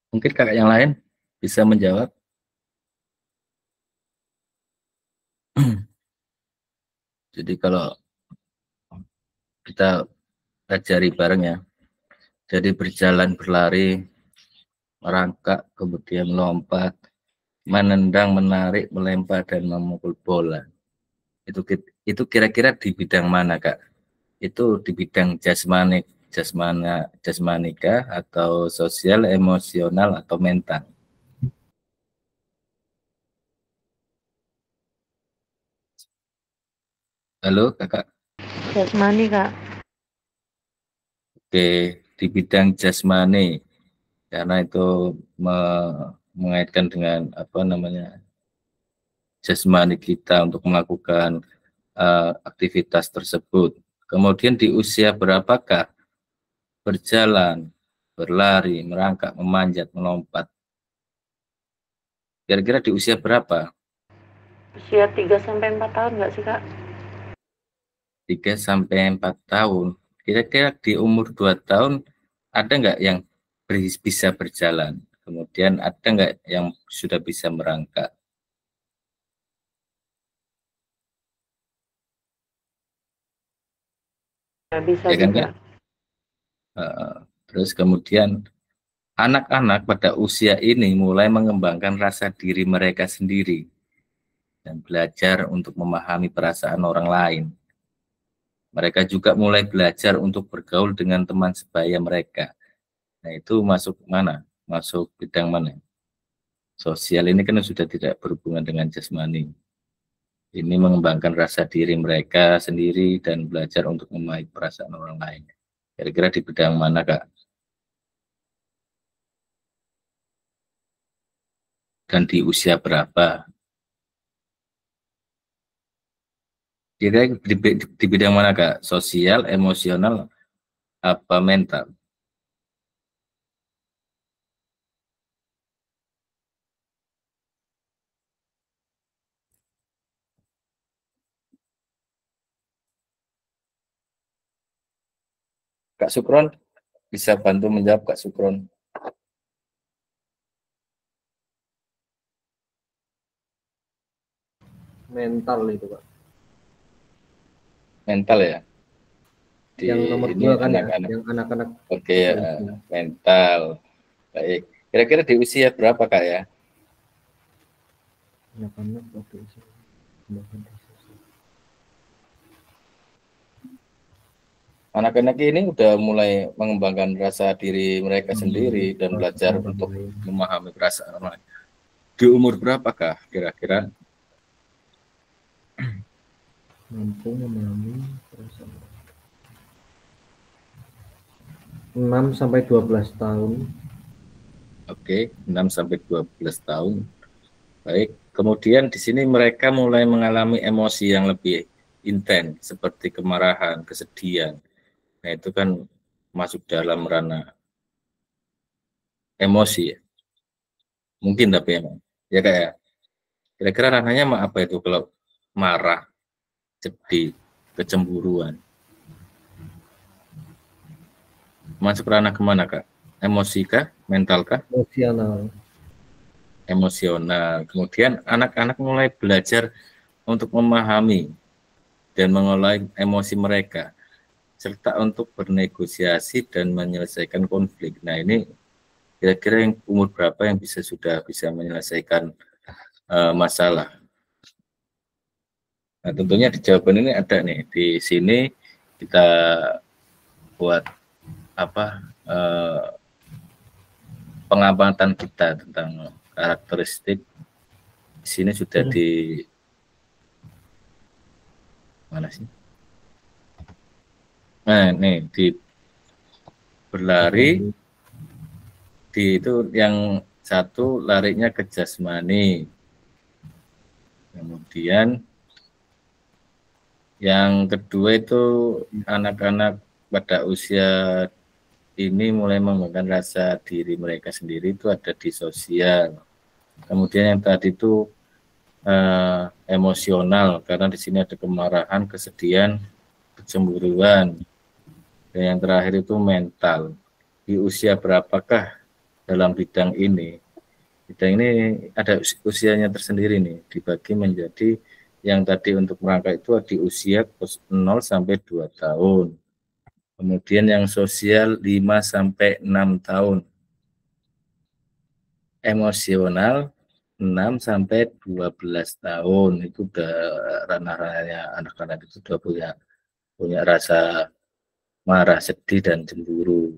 Mungkin kakak yang lain bisa menjawab. Jadi kalau kita pelajari bareng ya. Jadi berjalan, berlari, merangkak, kemudian melompat, menendang, menarik, melempar, dan memukul bola. Itu kira-kira di bidang mana Kak? Itu di bidang jasmani jasmanikah atau sosial, emosional atau mental? Halo kakak. Jasmani Kak. Oke, di bidang jasmani, karena itu mengaitkan dengan apa namanya jasmani kita untuk melakukan aktivitas tersebut. Kemudian di usia berapakah berjalan, berlari, merangkak, memanjat, melompat? Kira-kira di usia berapa? Usia 3-4 tahun nggak sih Kak? 3-4 tahun. Kira-kira di umur 2 tahun ada nggak yang bisa berjalan? Kemudian ada nggak yang sudah bisa merangkak? Nggak bisa Ya kan, juga. Kak? Terus kemudian anak-anak pada usia ini mulai mengembangkan rasa diri mereka sendiri dan belajar untuk memahami perasaan orang lain. Mereka juga mulai belajar untuk bergaul dengan teman sebaya mereka. Nah, itu masuk mana? Masuk bidang mana? Sosial ini kan sudah tidak berhubungan dengan jasmani. Ini mengembangkan rasa diri mereka sendiri dan belajar untuk memahami perasaan orang lain. Kira-kira di bidang mana, Kak? Dan di usia berapa? Kira-kira di bidang mana, Kak? Sosial, emosional, apa mental? Kak Sukron, bisa bantu menjawab Kak Sukron? Mental itu Pak. Mental ya? Yang nomor 2 kan ya, yang anak-anak. Oke, mental. Baik. Kira-kira di usia berapa Kak ya? Anak-anak waktu usia. Anak-anak ini udah mulai mengembangkan rasa diri mereka sendiri dan belajar untuk memahami perasaan orang lain. Di umur berapakah kira-kira? Mampu memahami perasaan. 6-12 tahun. Oke, 6-12 tahun. Baik. Kemudian di sini mereka mulai mengalami emosi yang lebih intens seperti kemarahan, kesedihan. Nah, itu kan masuk dalam ranah emosi ya. Mungkin tapi emang. Ya kayak kira-kira ranahnya apa itu kalau marah, sedih, kecemburuan? Masuk ranah kemana Kak? Emosi kah? Mental kah? Emosional. Emosional. Kemudian anak-anak mulai belajar untuk memahami dan mengolah emosi mereka, serta untuk bernegosiasi dan menyelesaikan konflik. Nah, ini kira-kira yang umur berapa yang sudah bisa menyelesaikan masalah? Nah, tentunya di jawaban ini ada nih. Di sini kita buat apa pengamatan kita tentang karakteristik. Di sini sudah di mana sih? Nah, nih di berlari di itu yang satu larinya ke jasmani. Kemudian yang kedua itu anak-anak pada usia ini mulai mengembangkan rasa diri mereka sendiri, itu ada di sosial. Kemudian yang tadi itu emosional, karena di sini ada kemarahan, kesedihan, kecemburuan. Dan yang terakhir itu mental. Di usia berapakah dalam bidang ini? Bidang ini ada usianya tersendiri nih, dibagi menjadi yang tadi untuk merangkak itu di usia 0-2 tahun. Kemudian yang sosial 5-6 tahun. Emosional 6-12 tahun. Itu udah ranah-ranahnya anak-anak itu sudah punya rasa marah, sedih, dan cemburu.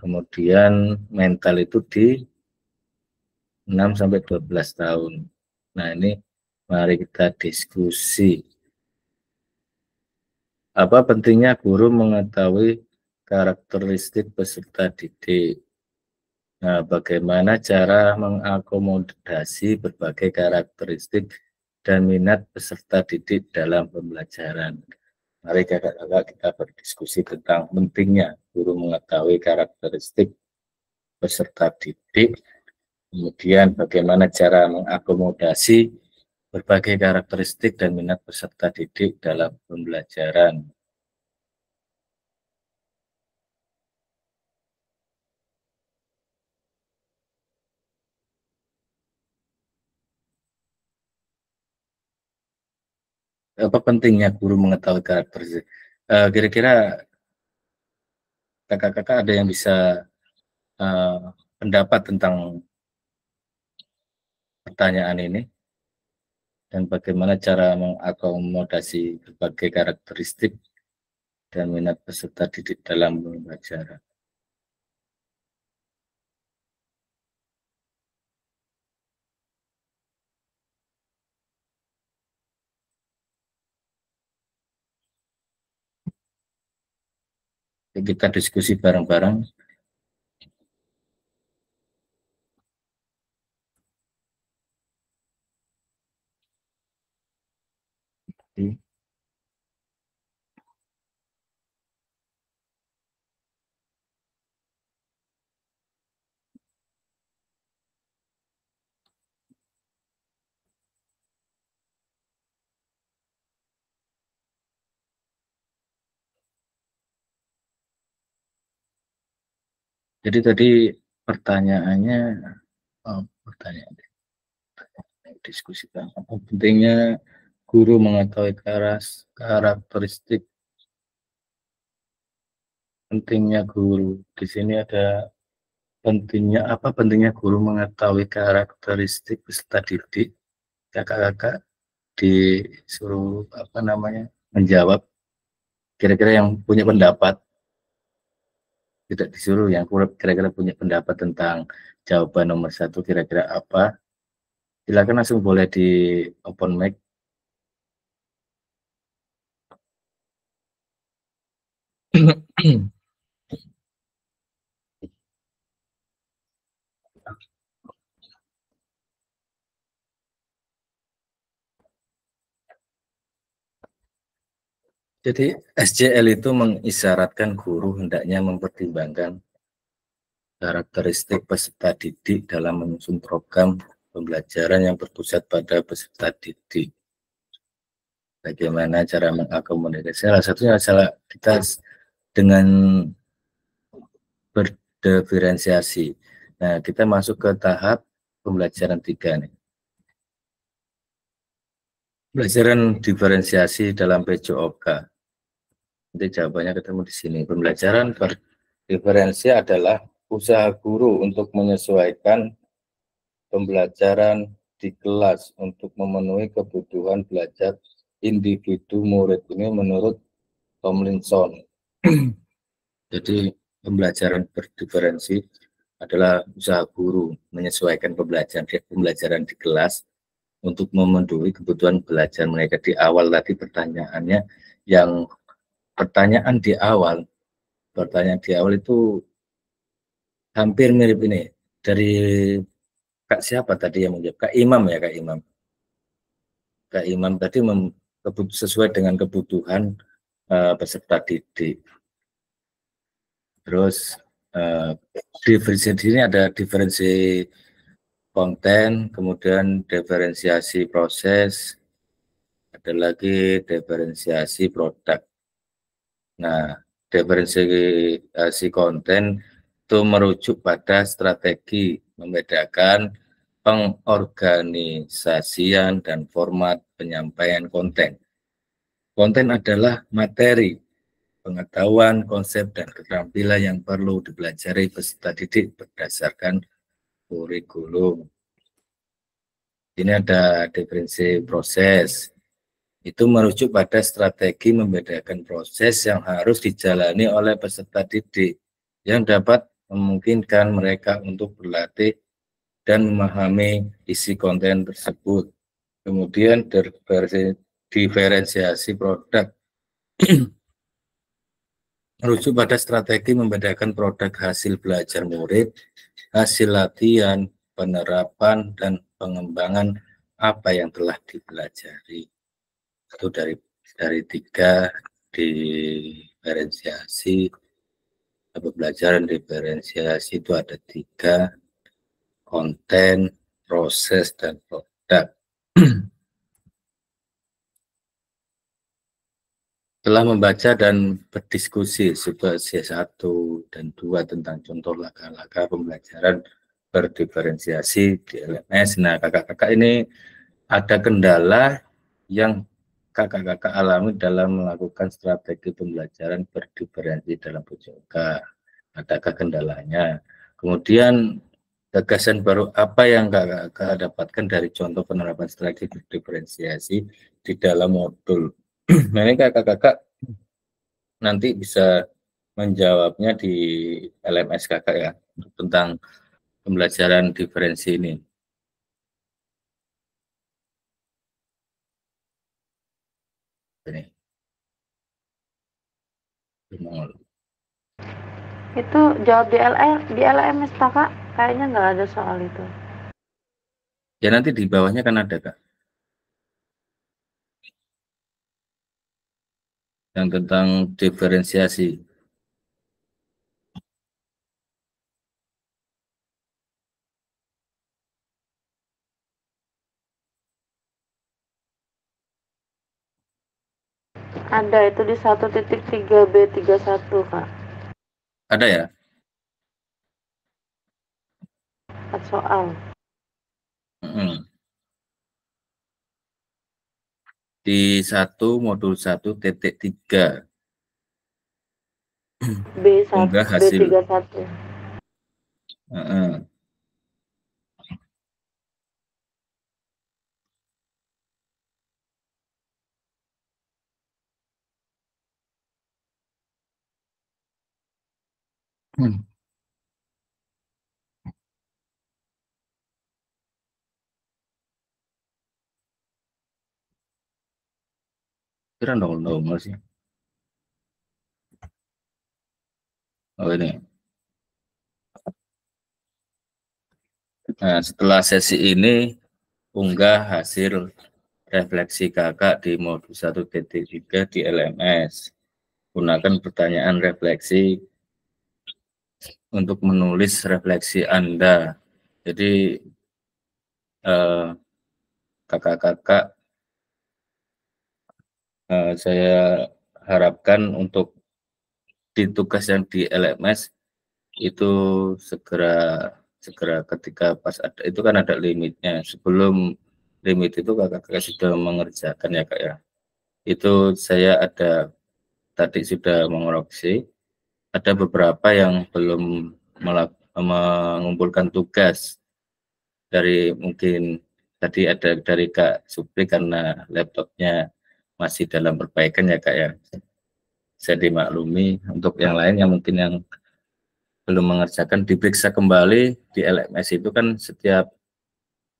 Kemudian mental itu di 6-12 tahun. Nah, ini mari kita diskusi. Apa pentingnya guru mengetahui karakteristik peserta didik? Nah, bagaimana cara mengakomodasi berbagai karakteristik dan minat peserta didik dalam pembelajaran? Mari kakak-kakak kita berdiskusi tentang pentingnya guru mengetahui karakteristik peserta didik, kemudian bagaimana cara mengakomodasi berbagai karakteristik dan minat peserta didik dalam pembelajaran. Apa pentingnya guru mengetahui karakteristik? Kira-kira kakak-kakak ada yang bisa pendapat tentang pertanyaan ini? Dan bagaimana cara mengakomodasi berbagai karakteristik dan minat peserta didik dalam pembelajaran? Kita diskusi bareng-bareng. Jadi tadi pertanyaannya, diskusikan apa pentingnya guru mengetahui karakteristik. Pentingnya guru di sini ada apa pentingnya guru mengetahui karakteristik peserta didik. Kakak-kakak disuruh menjawab, kira-kira yang punya pendapat, tidak disuruh, yang kira-kira punya pendapat tentang jawaban nomor 1 kira-kira apa. Silakan langsung boleh di open mic. Jadi SJL itu mengisyaratkan guru hendaknya mempertimbangkan karakteristik peserta didik dalam menyusun program pembelajaran yang berpusat pada peserta didik. Bagaimana cara mengakomodasi? Salah satunya adalah kita dengan berdiferensiasi. Nah, kita masuk ke tahap pembelajaran 3 nih. Pembelajaran diferensiasi dalam PJOK. Nanti jawabannya ketemu di sini. Pembelajaran berdiferensi adalah usaha guru untuk menyesuaikan pembelajaran di kelas untuk memenuhi kebutuhan belajar individu murid ini menurut Tomlinson. Jadi pembelajaran berdiferensi adalah usaha guru menyesuaikan pembelajaran di kelas untuk memenuhi kebutuhan belajar mereka. Di awal tadi pertanyaannya, yang pertanyaan di awal itu hampir mirip ini. Dari Kak siapa tadi yang menjawab? Kak Imam ya, Kak Imam. Kak Imam tadi sesuai dengan kebutuhan peserta didik. Terus diferensi ini ada diferensi konten, kemudian diferensiasi proses, ada lagi diferensiasi produk. Nah, diferensiasi konten itu merujuk pada strategi membedakan pengorganisasian dan format penyampaian konten. Konten adalah materi, pengetahuan, konsep, dan keterampilan yang perlu dipelajari peserta didik berdasarkan kurikulum. Ini ada diferensi proses. itu merujuk pada strategi membedakan proses yang harus dijalani oleh peserta didik yang dapat memungkinkan mereka untuk berlatih dan memahami isi konten tersebut. Kemudian diferensiasi produk merujuk pada strategi membedakan produk hasil belajar murid, hasil latihan, penerapan, dan pengembangan apa yang telah dipelajari. Itu dari 3 diferensiasi. Pembelajaran diferensiasi itu ada 3, konten, proses, dan produk. Telah membaca dan berdiskusi subseksi 1 dan 2 tentang contoh langkah-langkah pembelajaran berdiferensiasi di LMS. Nah, kakak-kakak ini ada kendala yang kakak-kakak alami dalam melakukan strategi pembelajaran berdiferensiasi dalam PJOK. Adakah kendalanya? Kemudian gagasan baru apa yang kakak-kakak dapatkan dari contoh penerapan strategi berdiferensiasi di dalam modul? Nah, ini kakak-kakak nanti bisa menjawabnya di LMS kakak ya, tentang pembelajaran diferensi ini. Ini. Itu jawab di LMS Kak, kayaknya nggak ada soal itu. Ya nanti di bawahnya kan ada Kak. Yang tentang diferensiasi. Ada itu di 1.3B31 Kak. Ada ya? 4 soal. Di 1 modul 1.3 B1 unggah hasil B31. Kira nol sih. Oh ini. Nah, setelah sesi ini unggah hasil refleksi kakak di modul 1.3 di LMS. Gunakan pertanyaan refleksi untuk menulis refleksi Anda. Jadi kakak-kakak saya harapkan untuk di tugas yang di LMS itu segera ketika pas ada itu kan ada limitnya. Sebelum limit itu kakak-kakak sudah mengerjakan ya Kak ya. Itu saya ada tadi sudah mengoreksi, ada beberapa yang belum mengumpulkan tugas dari mungkin tadi ada dari Kak Supri karena laptopnya masih dalam perbaikan ya Kak ya. Saya dimaklumi. Untuk yang lain yang mungkin yang belum mengerjakan diperiksa kembali di LMS itu kan setiap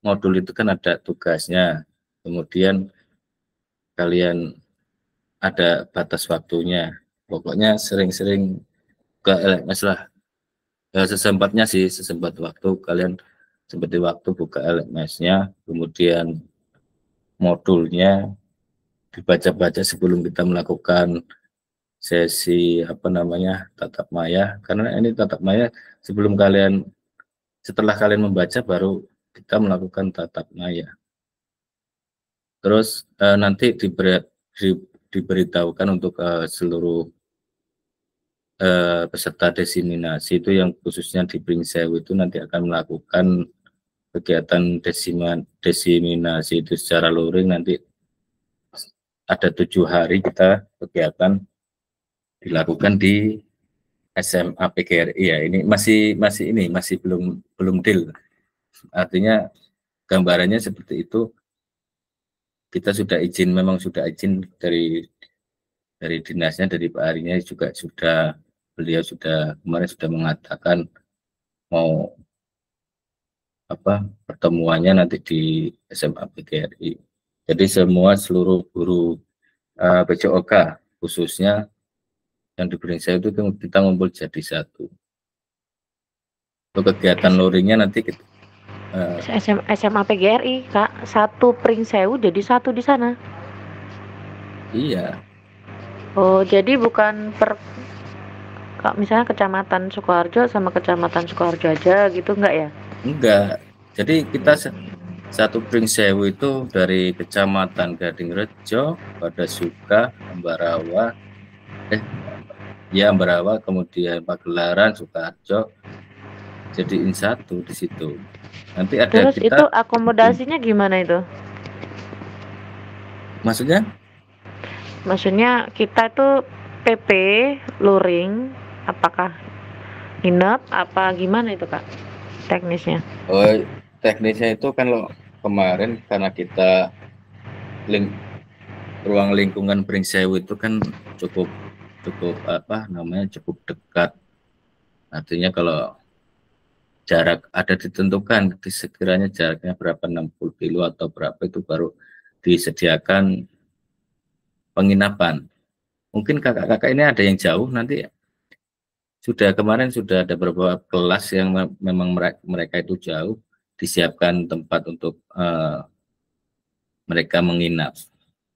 modul itu kan ada tugasnya. Kemudian kalian ada batas waktunya. Pokoknya sering-sering ke LMS lah. Ya, sesempatnya sih, sesempat waktu kalian seperti waktu buka LMS-nya, kemudian modulnya dibaca-baca sebelum kita melakukan sesi tatap maya, karena ini tatap maya setelah kalian membaca baru kita melakukan tatap maya. Terus nanti diberitahukan untuk seluruh peserta desiminasi itu yang khususnya di Pringsewu itu nanti akan melakukan kegiatan desiminasi itu secara luring. Nanti ada 7 hari kita kegiatan dilakukan di SMA PGRI ya. Ini masih belum deal. Artinya gambarannya seperti itu. kita sudah izin, memang sudah izin dari dinasnya, dari Pak Arinya juga sudah, beliau sudah kemarin sudah mengatakan mau pertemuannya nanti di SMA PGRI. Jadi seluruh guru PJOK khususnya yang di Beringseu itu kita ngumpul jadi satu. Untuk kegiatan luringnya nanti kita SMA PGRI Kak, satu Beringseu jadi satu di sana. Iya. Oh, jadi bukan Kak, misalnya kecamatan Sukoharjo sama kecamatan Sukoharjo aja gitu, enggak ya? Enggak. Jadi kita satu Beringseu itu dari kecamatan Gadingrejo, Padasuka, Ambarawa, Ambarawa, kemudian Pagelaran, Sukoharjo, jadiin satu di situ. Nanti ada Terus kita. itu akomodasinya gimana itu? Maksudnya? Maksudnya kita itu PP luring, apakah nginep apa gimana itu Kak teknisnya? Oh, teknisnya itu kan lo kemarin karena kita ruang lingkungan Beringseu itu kan cukup cukup dekat. Artinya kalau jarak ada ditentukan, sekiranya jaraknya berapa, 60 kilo atau berapa, itu baru disediakan penginapan. Mungkin kakak-kakak ini ada yang jauh, nanti kemarin sudah ada beberapa kelas yang memang mereka itu jauh, disiapkan tempat untuk mereka menginap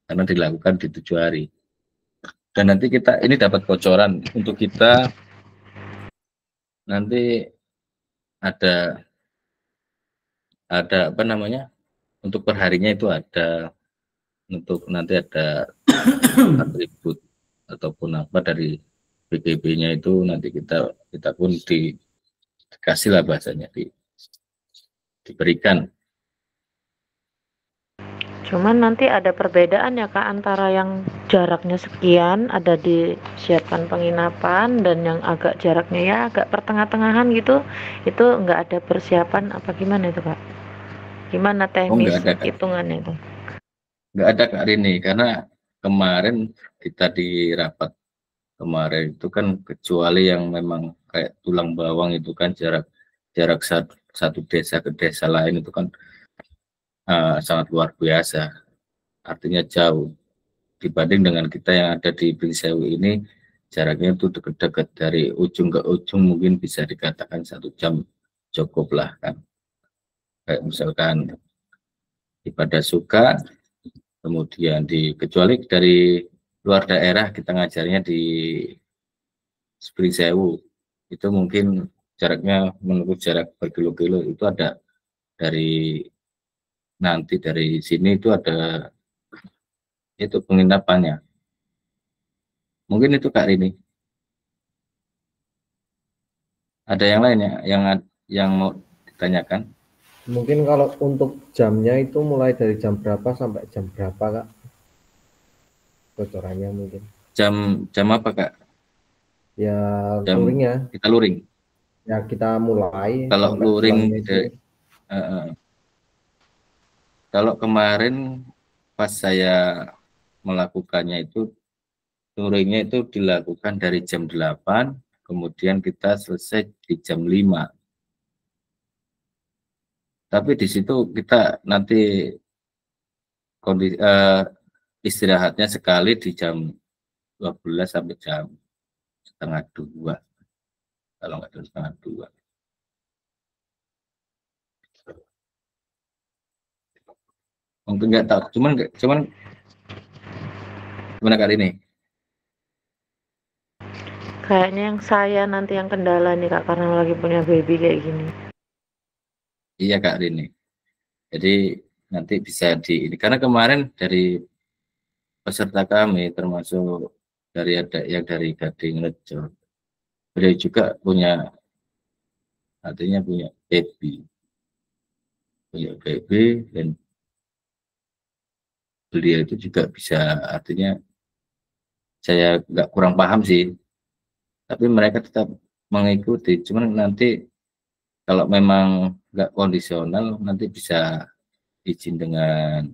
karena dilakukan di 7 hari. Dan nanti kita ini dapat bocoran untuk kita nanti ada untuk perharinya itu ada, untuk nanti ada atribut ataupun apa dari BGB-nya itu nanti kita pun dikasih lah bahasanya, diberikan. Cuman nanti ada perbedaan ya Kak antara yang jaraknya sekian ada disiapkan penginapan dan yang agak jaraknya ya agak pertengah-tengahan gitu, itu enggak ada persiapan apa gimana itu Kak? Gimana teknis hitungannya itu? Enggak ada Kak Rini, karena kemarin kita di rapat kemarin itu kan kecuali yang memang kayak tulang bawang itu kan jarak satu desa ke desa lain itu kan sangat luar biasa, artinya jauh dibanding dengan kita yang ada di Beringseu ini, jaraknya itu dekat-dekat, dari ujung ke ujung mungkin bisa dikatakan 1 jam cukup lah kan. Kayak misalkan di Padasuka, kemudian kecuali dari luar daerah kita ngajarnya di Beringseu, itu mungkin jaraknya menurut jarak berkilo-kilo, itu ada dari sini itu ada itu penginapannya. Mungkin itu Kak Rini. Ada yang lain ya yang mau ditanyakan? Mungkin kalau untuk jamnya itu mulai dari jam berapa sampai jam berapa Kak? Bocorannya mungkin. Jam apa Kak? Ya luringnya. Kita luring. Ya kita mulai. Kalau luring kalau kemarin pas saya melakukannya itu, luringnya itu dilakukan dari jam 8, kemudian kita selesai di jam 5. Tapi di situ kita nanti istirahatnya sekali di jam 12 sampai jam 1:30, kalau nggak jam 1:30. Mungkin nggak tahu, cuman gimana kali ini? Kayaknya yang saya nanti yang kendala nih Kak, karena lagi punya baby kayak gini. Iya Kak Rini. Jadi nanti bisa ini, karena kemarin dari peserta kami termasuk ada yang dari Gadingrejo, beliau juga punya baby, dan beliau itu juga bisa, artinya saya nggak kurang paham sih, tapi mereka tetap mengikuti. Cuman nanti kalau memang nggak kondisional, nanti bisa izin dengan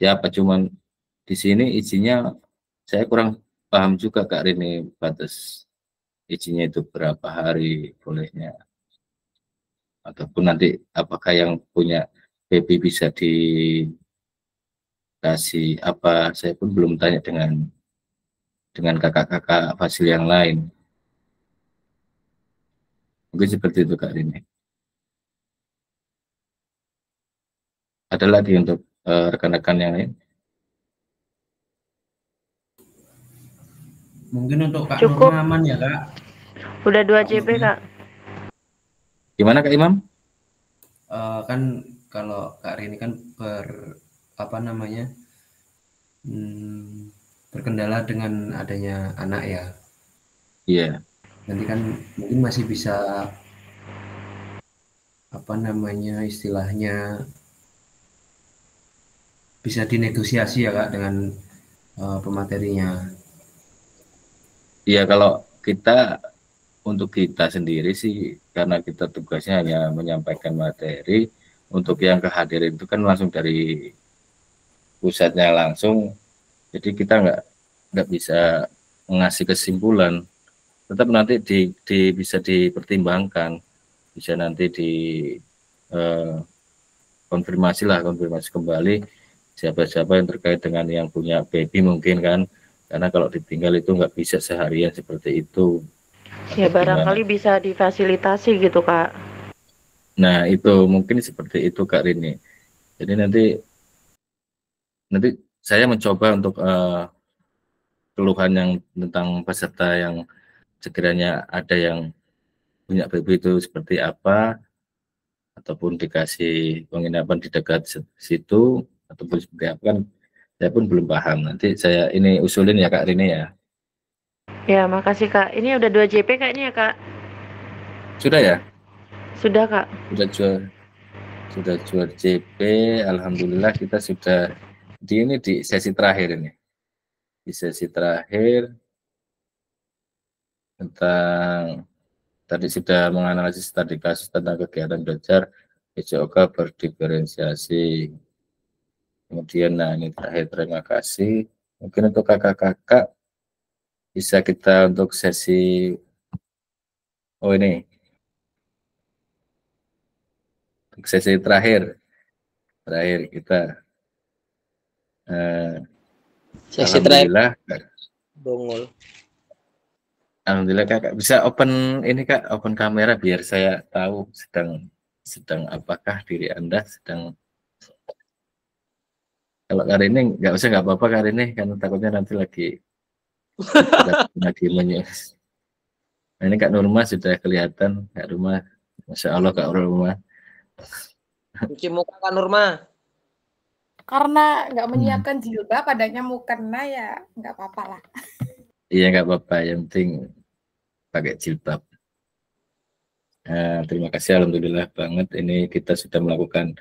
siapa, cuman di sini izinnya saya kurang paham juga Kak Rini, batas izinnya itu berapa hari bolehnya, ataupun nanti apakah yang punya baby bisa dikasih apa, saya pun belum tanya dengan kakak-kakak fasil yang lain. Mungkin seperti itu Kak Rini. Ada lagi untuk rekan-rekan yang lain? Mungkin untuk Kak Cukup. Nurma aman ya Kak? Udah 2 JP Kak. Gimana Kak Imam? Kan kalau Kak Rini kan berkendala dengan adanya anak ya. Iya. Nanti kan mungkin masih bisa istilahnya bisa dinegosiasi ya Kak dengan pematerinya. Iya, kalau untuk kita sendiri sih, karena kita tugasnya hanya menyampaikan materi, untuk yang kehadiran itu kan langsung dari pusatnya langsung, jadi kita nggak bisa ngasih kesimpulan, tetap nanti bisa dipertimbangkan, bisa nanti konfirmasi kembali siapa-siapa yang terkait dengan yang punya baby mungkin kan, karena kalau ditinggal itu nggak bisa seharian seperti itu. Ya barangkali bisa difasilitasi gitu Kak. Nah itu mungkin seperti itu Kak Rini. Jadi nanti saya mencoba untuk keluhan yang tentang peserta yang sekiranya ada yang punya baby itu seperti apa, ataupun dikasih penginapan di dekat situ, ataupun seperti apa kan, saya pun belum paham. Nanti saya ini usulin ya Kak Rini ya. Ya makasih Kak. Ini udah 2 JP kayaknya ya Kak. Sudah ya? Sudah Kak. Sudah jual JP. Alhamdulillah kita sudah di sesi terakhir ini. Di sesi terakhir tentang tadi sudah menganalisis tadi kasus tentang kegiatan belajar PJOK berdiferensiasi. Kemudian nah ini terakhir, terima kasih. Mungkin untuk kakak-kakak bisa kita untuk sesi ini untuk sesi terakhir kita sesi terakhir Bongol. Alhamdulillah Kakak bisa open ini Kak, open kamera biar saya tahu sedang apakah diri Anda sedang. Kalau kali ini nggak usah, nggak apa-apa kali ini, karena takutnya nanti lagi menyes. Nah, ini Kak Nurma sudah kelihatan, Kak Nurma, Masya Allah Kak Nurma. Cuci muka Kak Nurma. Karena nggak menyiapkan jilbab, adanya mukena ya nggak apa-apa lah. Iya nggak apa-apa, yang penting pakai jilbab. Terima kasih, alhamdulillah banget. Ini kita sudah melakukan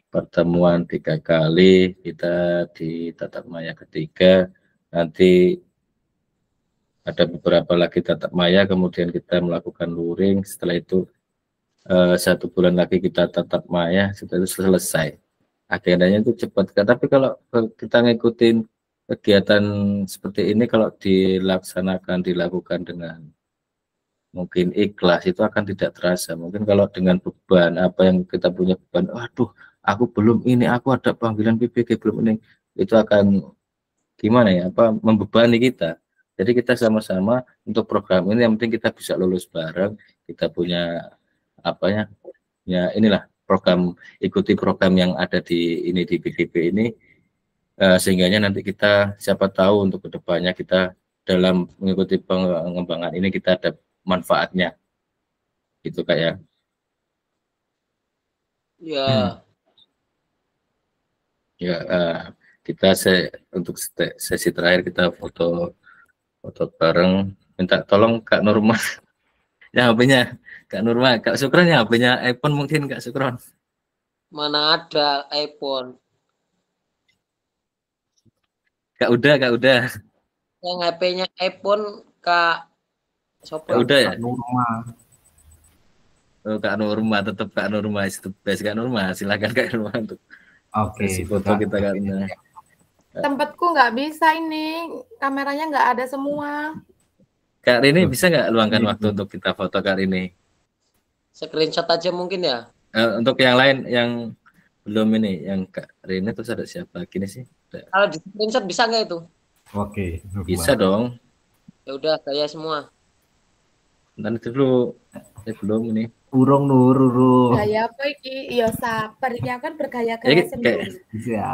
pertemuan 3 kali, kita di tatap maya ketiga, nanti ada beberapa lagi tatap maya, kemudian kita melakukan luring, setelah itu 1 bulan lagi kita tatap maya, setelah itu selesai. Agendanya itu cepat, tapi kalau kita ngikutin kegiatan seperti ini, kalau dilakukan dengan mungkin ikhlas, itu akan tidak terasa. Mungkin kalau dengan beban, apa yang kita punya beban, waduh, aku belum ini, aku ada panggilan PPG belum ini, itu akan gimana ya, membebani kita. Jadi kita sama-sama untuk program ini, yang penting kita bisa lulus bareng, kita punya ya inilah program, ikuti program yang ada di PGP ini, sehingganya nanti kita siapa tahu untuk kedepannya kita dalam mengikuti pengembangan ini kita ada manfaatnya, gitu kayak ya. Ya, kita untuk sesi terakhir kita foto bareng. Minta tolong Kak Nurma, ya HP-nya Kak Nurma, Kak Sukron ya HP-nya iPhone mungkin Kak Sukron. Mana ada iPhone? Kak udah. Yang HP-nya iPhone Kak Sopra. Udah ya. Kak Nurma. Oh, Kak Nurma, tetap Kak Nurma, Kak Nurma, silakan Kak Nurma untuk Oke, foto kita karena Tempatku nggak bisa ini, kameranya nggak ada semua. Kak Rini bisa nggak luangkan waktu untuk kita foto Kak Rini? Screenshot aja mungkin ya. Untuk yang lain yang belum ini, yang Kak Rini terus ada siapa gini sih? Kalau di screenshot bisa nggak itu? Oke. Bisa dong. Ya udah, gaya semua. Nanti dulu, belum ini. Urung nururu. Gaya apa iki? Iya sabar, iki akan bergaya-gaya Ini sendiri.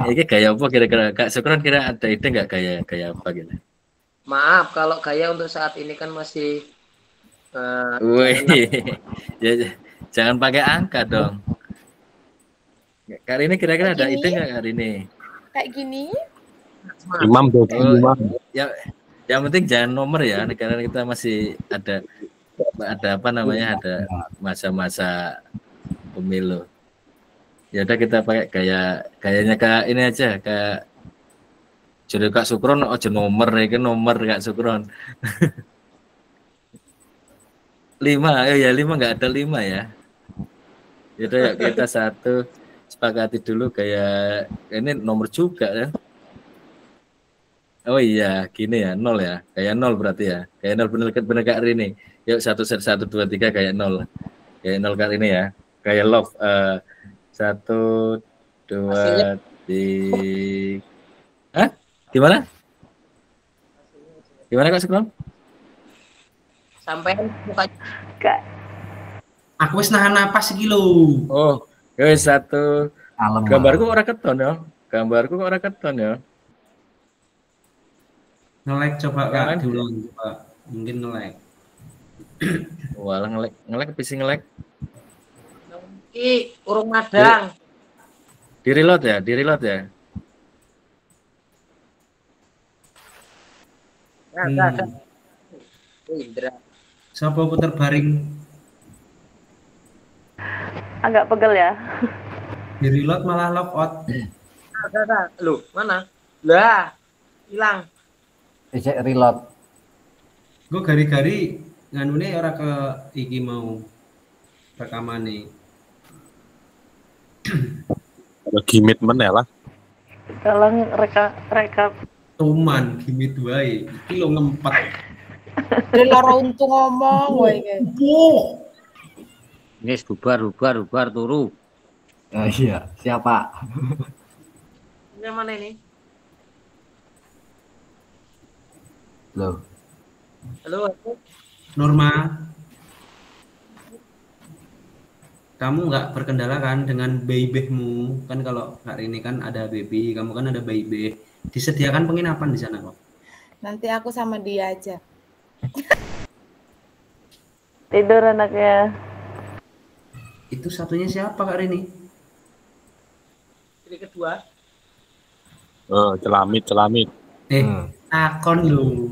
ini gaya apa kira-kira? Kak Sukron kira ada ide nggak gaya apa gitu? Maaf kalau gaya untuk saat ini kan masih Wih, ya, jangan pakai angka dong. Kak Rini kira-kira ada ide nggak Kak Rini? Kayak gini. Imam Oh, ya, yang penting jangan nomor ya, karena kita masih ada apa namanya, ada masa-masa pemilu. Ya udah kita pakai gayanya Kak ini aja, Kak. Jadi Kak Sukron aja nomor ya, kan nomor Kak Sukron. 5, ya 5 nggak ada 5 ya. Yaudah ya kita satu sepakati dulu kayak ini nomor juga ya. Oh iya, gini ya, 0 ya. Kayak 0 berarti ya. Kayak 0 bener Kak Rini. Yuk 1 set 1 2 3 kayak 0. Kayak 0 Kak Rini ya. Kayak love 1 2 3. Hah? Gimana? Gimana Kak Sukron? sampai muka Kak. Aku wis nahan napas iki lho. Oh, wis 1. Kalem. Gambarku ora keton ya. Gambarku kok ora keton ya. Nge-lag coba Kak, Jangan. diulang coba. Mungkin nge-lag. Walah nge-lag PC nge-lag. Ki urung madang. Di reload ya, di reload ya. Ada. Indra. Siapa putar baring Agak pegel ya. di reload malah log out. Ada. Loh, mana? Lah, hilang. Ejek reload. Gue gari-gari nganune ora ke iki mau rekamane. Ada gimit meneh lah. Tolong reka Tuman gimit wae. Iki lo ngempet. Dari loro untung ngomong wae iki. Wis bubar turu. Iya, siapa? Yang mana ini? Loh. Halo. Norma. Kamu nggak berkendala kan dengan babymu? Kan kalau hari ini kan ada baby, kamu kan ada baby. Disediakan penginapan di sana kok. Nanti aku sama dia aja. tidur anaknya. Itu satunya siapa Kak Rini? Ini kedua. Oh, celamit. Takon lu.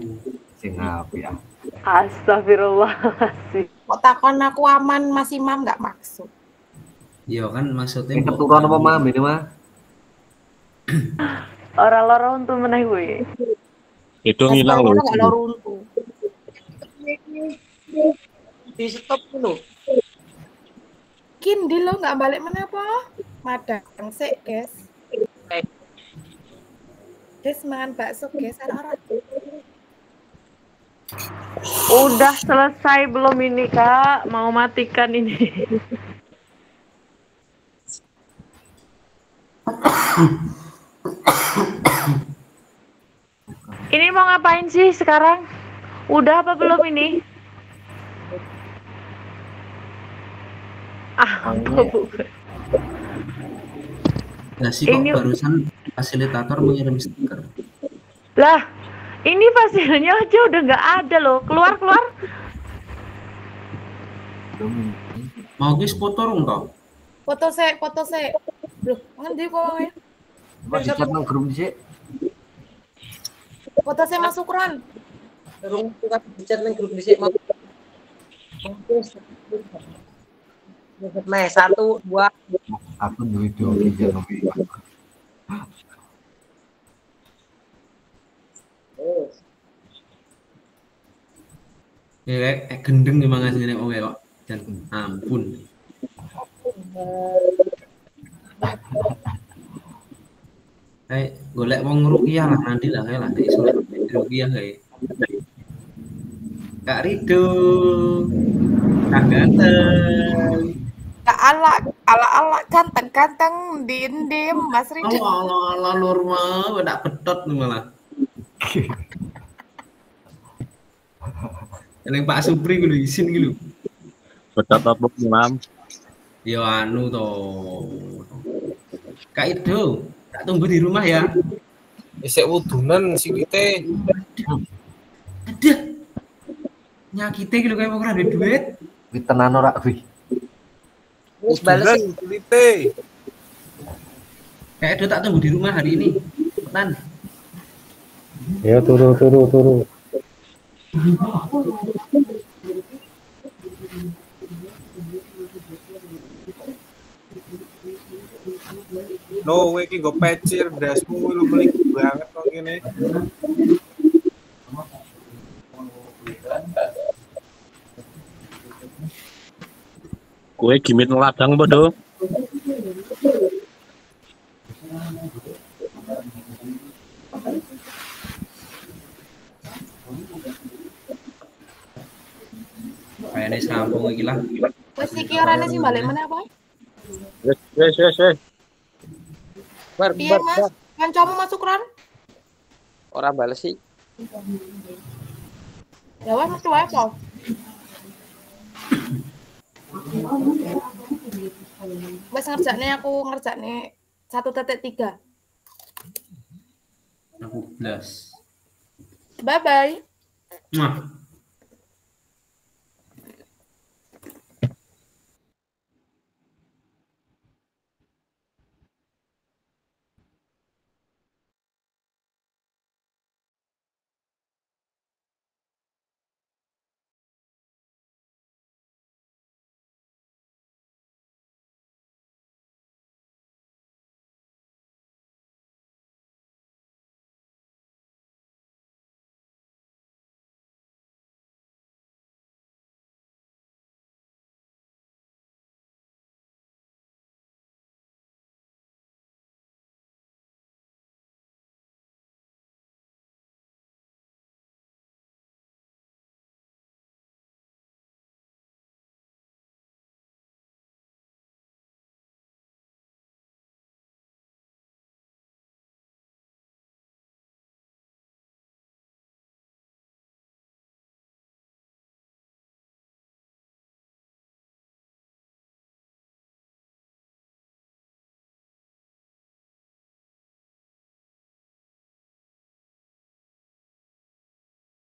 Sing api ya. Astagfirullahaladzim. Kok takon aku aman Mas Imam nggak maksud. Iya kan maksudnya Keturun apa mah ini mah? Orang loro untuk meneh kuwi. Itu ngilang loh. Nggak loro untu. Di stop dulu. Kindi lo nggak balik mana apa? Madang sik, guys. Guys mangan bakso, guys. Arah-arah. Udah selesai belum ini Kak? Mau matikan ini. Ini mau ngapain sih sekarang? Udah apa belum ini? Nah sih kok Ini- barusan fasilitator mengirim stiker. Lah, ini fasilnya aja udah nggak ada loh. Keluar. Mau guys foto rung kau? Foto sik. Loh, ngendi kok ya? Masih chat nang grup dhisik. Foto sik Mas Sukron. Terus kita bicara dengan grup bisik mau. Nah, 1, 2. Aku duwe doki jero. Ya kayak gendeng memang aslinya nek kok. Dan ampun. golek wong ruqyah lah nanti lah kayak lah iso ruqyah kayak. Kak Rido. Kak ganteng. Kak ala ganteng dim Mas Rido. Allah normal udah petot malah. Yang Pak Supri gitu izin gitu. Petot apa Mam? Ya anu to. Kak Ido, tak tunggu di rumah ya. Isek wudunan sing kita. Ada. Nyakite gitu kayak mau ada duit. Kuwi tenan ora kuwi. Wis bales kulite. Kak Ido tak tunggu di rumah hari ini. Tenan. Ya turu. No, kowe iki go pecir dasmu lu beli banget kok ngene. Kowe gimit ngeladang bodoh. Kayaknya sambung iki lah. Wes iki orane sing balik meneh apa? Wes. Iya Mas, kancamu masuk ran? Ora bales sih. Ya wes metu wae po. Wes ngerjakne 1.3. Aku 11. Bye bye. Mwah.